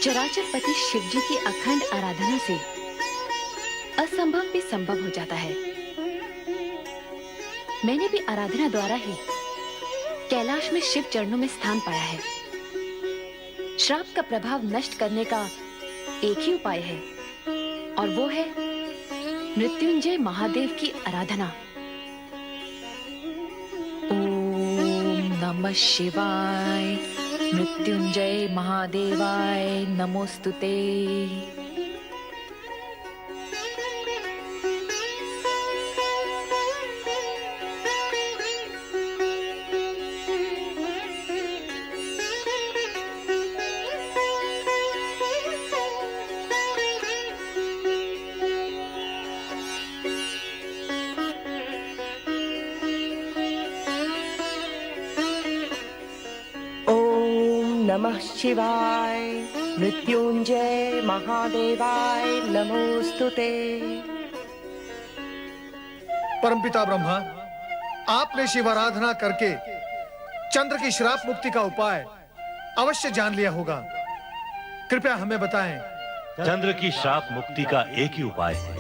S8: चराचर पति शिव जी की अखंड आराधना से असंभव भी संभव हो जाता है। मैंने भी आराधना द्वारा ही कैलाश में शिव चरणों में स्थान पाया है। श्राप का प्रभाव नष्ट करने का एक ही उपाय है और वो है मृत्युंजय महादेव की आराधना। ओम नमः शिवाय, मृत्युंजय महादेवाय नमोस्तुते।
S14: नमः शिवाय, मृत्युंजय महादेवाय नमोस्तुते।
S4: परमपिता ब्रह्मा, आपने शिव आराधना करके चंद्र की श्राप मुक्ति का उपाय अवश्य जान लिया होगा। कृपया हमें बताएं।
S6: चंद्र की श्राप मुक्ति का एक ही उपाय है,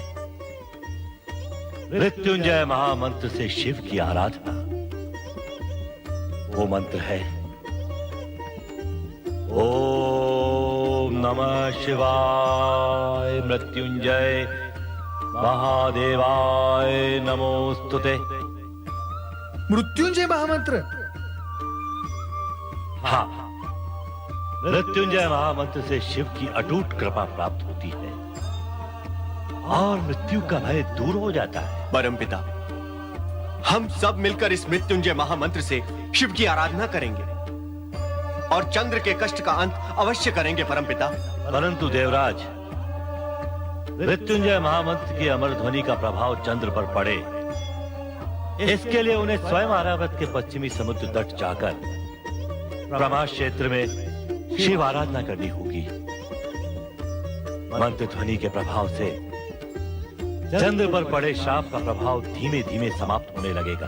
S6: मृत्युंजय महामंत्र से शिव की आराधना। वो मंत्र है ओम नमः शिवाय, मृत्युंजय महादेवाय नमोस्तुते।
S4: मृत्युंजय महामंत्र?
S6: हाँ, मृत्युंजय महामंत्र से शिव की अटूट कृपा प्राप्त होती है और मृत्यु का भय दूर हो जाता है।
S16: परमपिता, हम सब मिलकर इस मृत्युंजय महामंत्र से शिव की आराधना करेंगे और चंद्र के कष्ट का अंत अवश्य करेंगे परमपिता।
S6: परंतु देवराज, मृत्युंजय महामंत्र की अमर ध्वनि का प्रभाव चंद्र पर पड़े, इसके लिए उन्हें स्वयं आर्यावर्त के पश्चिमी समुद्र तट जाकर ब्रह्मास्त्र क्षेत्र में शिव आराधना करनी होगी। मंत्र ध्वनि के प्रभाव से चंद्र पर पड़े श्राप का प्रभाव धीमे धीमे समाप्त होने लगेगा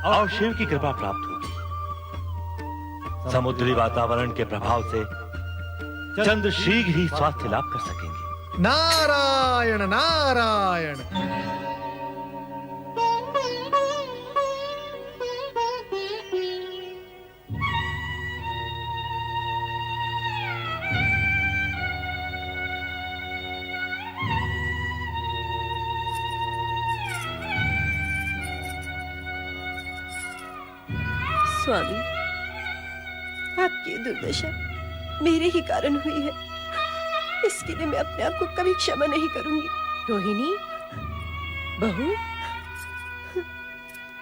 S6: और शिव की कृपा प्राप्त होगी। समुद्री वातावरण के प्रभाव से चंद्र शीघ्र ही स्वास्थ्य लाभ कर सकेंगे।
S4: नारायण नारायण।
S17: स्वामी, आपकी ये दुर्दशा मेरे ही कारण हुई है। इसके लिए मैं अपने आप को कभी क्षमा नहीं करूंगी।
S14: रोहिणी, बहू,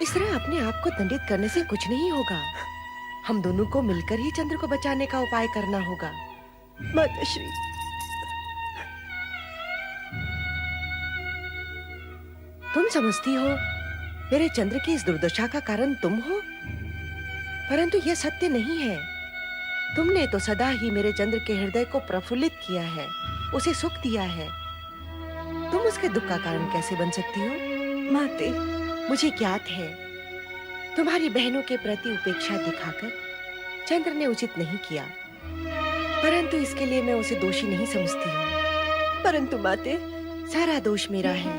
S14: इस तरह अपने आप को दंडित करने से कुछ नहीं होगा। हम दोनों को मिलकर ही चंद्र को बचाने का उपाय करना होगा।
S17: माताश्री,
S14: तुम समझती हो मेरे चंद्र की इस दुर्दशा का कारण तुम हो, परंतु यह सत्य नहीं है। तुमने तो सदा ही मेरे चंद्र के हृदय को प्रफुल्लित किया है, उसे सुख दिया है। तुम उसके दुख का कारण कैसे बन सकती हो?
S17: माते,
S14: मुझे ज्ञात है तुम्हारी बहनों के प्रति उपेक्षा दिखाकर चंद्र ने उचित नहीं किया, परंतु इसके लिए मैं उसे दोषी नहीं समझती हूँ।
S17: परंतु माते,
S14: सारा दोष मेरा है।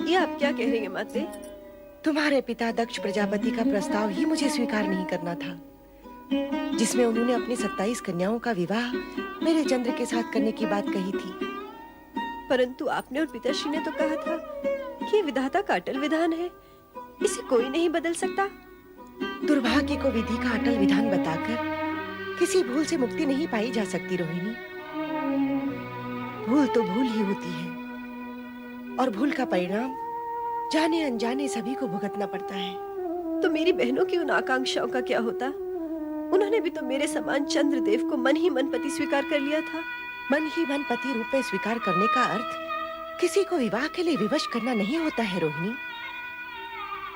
S17: ये आप क्या कह रही हैं माते?
S14: तुम्हारे पिता दक्ष प्रजापति का प्रस्ताव ही मुझे स्वीकार नहीं करना था, जिसमें उन्होंने अपनी 27 कन्याओं का विवाह मेरे चंद्र के साथ करने की बात कही थी।
S17: परंतु आपने और पिताश्री ने तो कहा था कि ये विधाता का अटल विधान है, इसे कोई नहीं बदल सकता।
S14: दुर्भाग्य को विधि का अटल विधान बताकर किसी भूल से मुक्ति नहीं पाई जा सकती रोहिणी। भूल तो भूल ही होती है, और भूल का परिणाम जाने अनजाने सभी को भुगतना पड़ता है।
S17: तो मेरी बहनों की उन आकांक्षाओं का क्या होता? उन्होंने भी तो मेरे समान चंद्रदेव को मन ही मन पति स्वीकार कर लिया था।
S14: मन ही मन पति रूप में स्वीकार करने का अर्थ किसी को विवाह के लिए विवश करना नहीं होता है रोहिणी।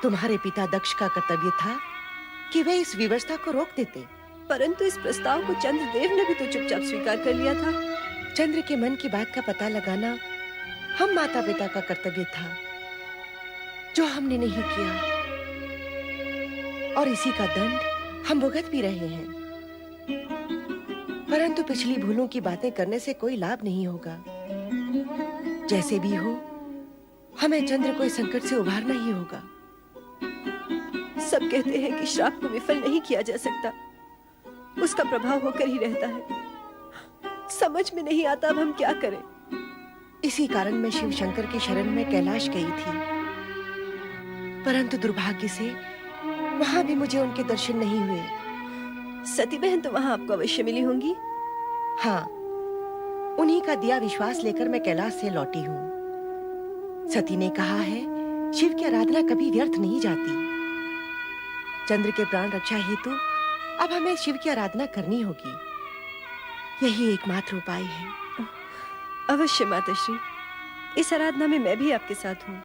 S14: तुम्हारे पिता दक्ष का कर्तव्य था कि वे इस विवशता को रोक देते,
S17: परंतु इस प्रस्ताव को चंद्रदेव ने भी तो चुपचाप स्वीकार कर लिया था।
S14: चंद्र के मन की बात का पता लगाना हम माता पिता का कर्तव्य था, जो हमने नहीं किया, और इसी का दंड हम भुगत भी रहे हैं। परंतु पिछली भूलों की बातें करने से कोई लाभ नहीं होगा। जैसे भी हो, हमें चंद्र को इस संकट से उभारना ही होगा।
S17: सब कहते हैं कि श्राप को विफल नहीं किया जा सकता, उसका प्रभाव होकर ही रहता है। समझ में नहीं आता अब हम क्या करें।
S14: इसी कारण मैं शिव शंकर की शरण में कैलाश गई थी, परंतु दुर्भाग्य से वहां भी मुझे उनके दर्शन नहीं हुए।
S17: सती बहन तो वहां आपको अवश्य मिली होंगी।
S14: हाँ, उन्हीं का दिया विश्वास लेकर मैं कैलाश से लौटी हूँ। सती ने कहा है, शिव की आराधना कभी व्यर्थ नहीं जाती। चंद्र के प्राण रक्षा हेतु अब हमें शिव की आराधना करनी होगी। यही एकमात्र उपाय है।
S17: अवश्य माताश्री, इस आराधना में मैं भी आपके साथ हूँ।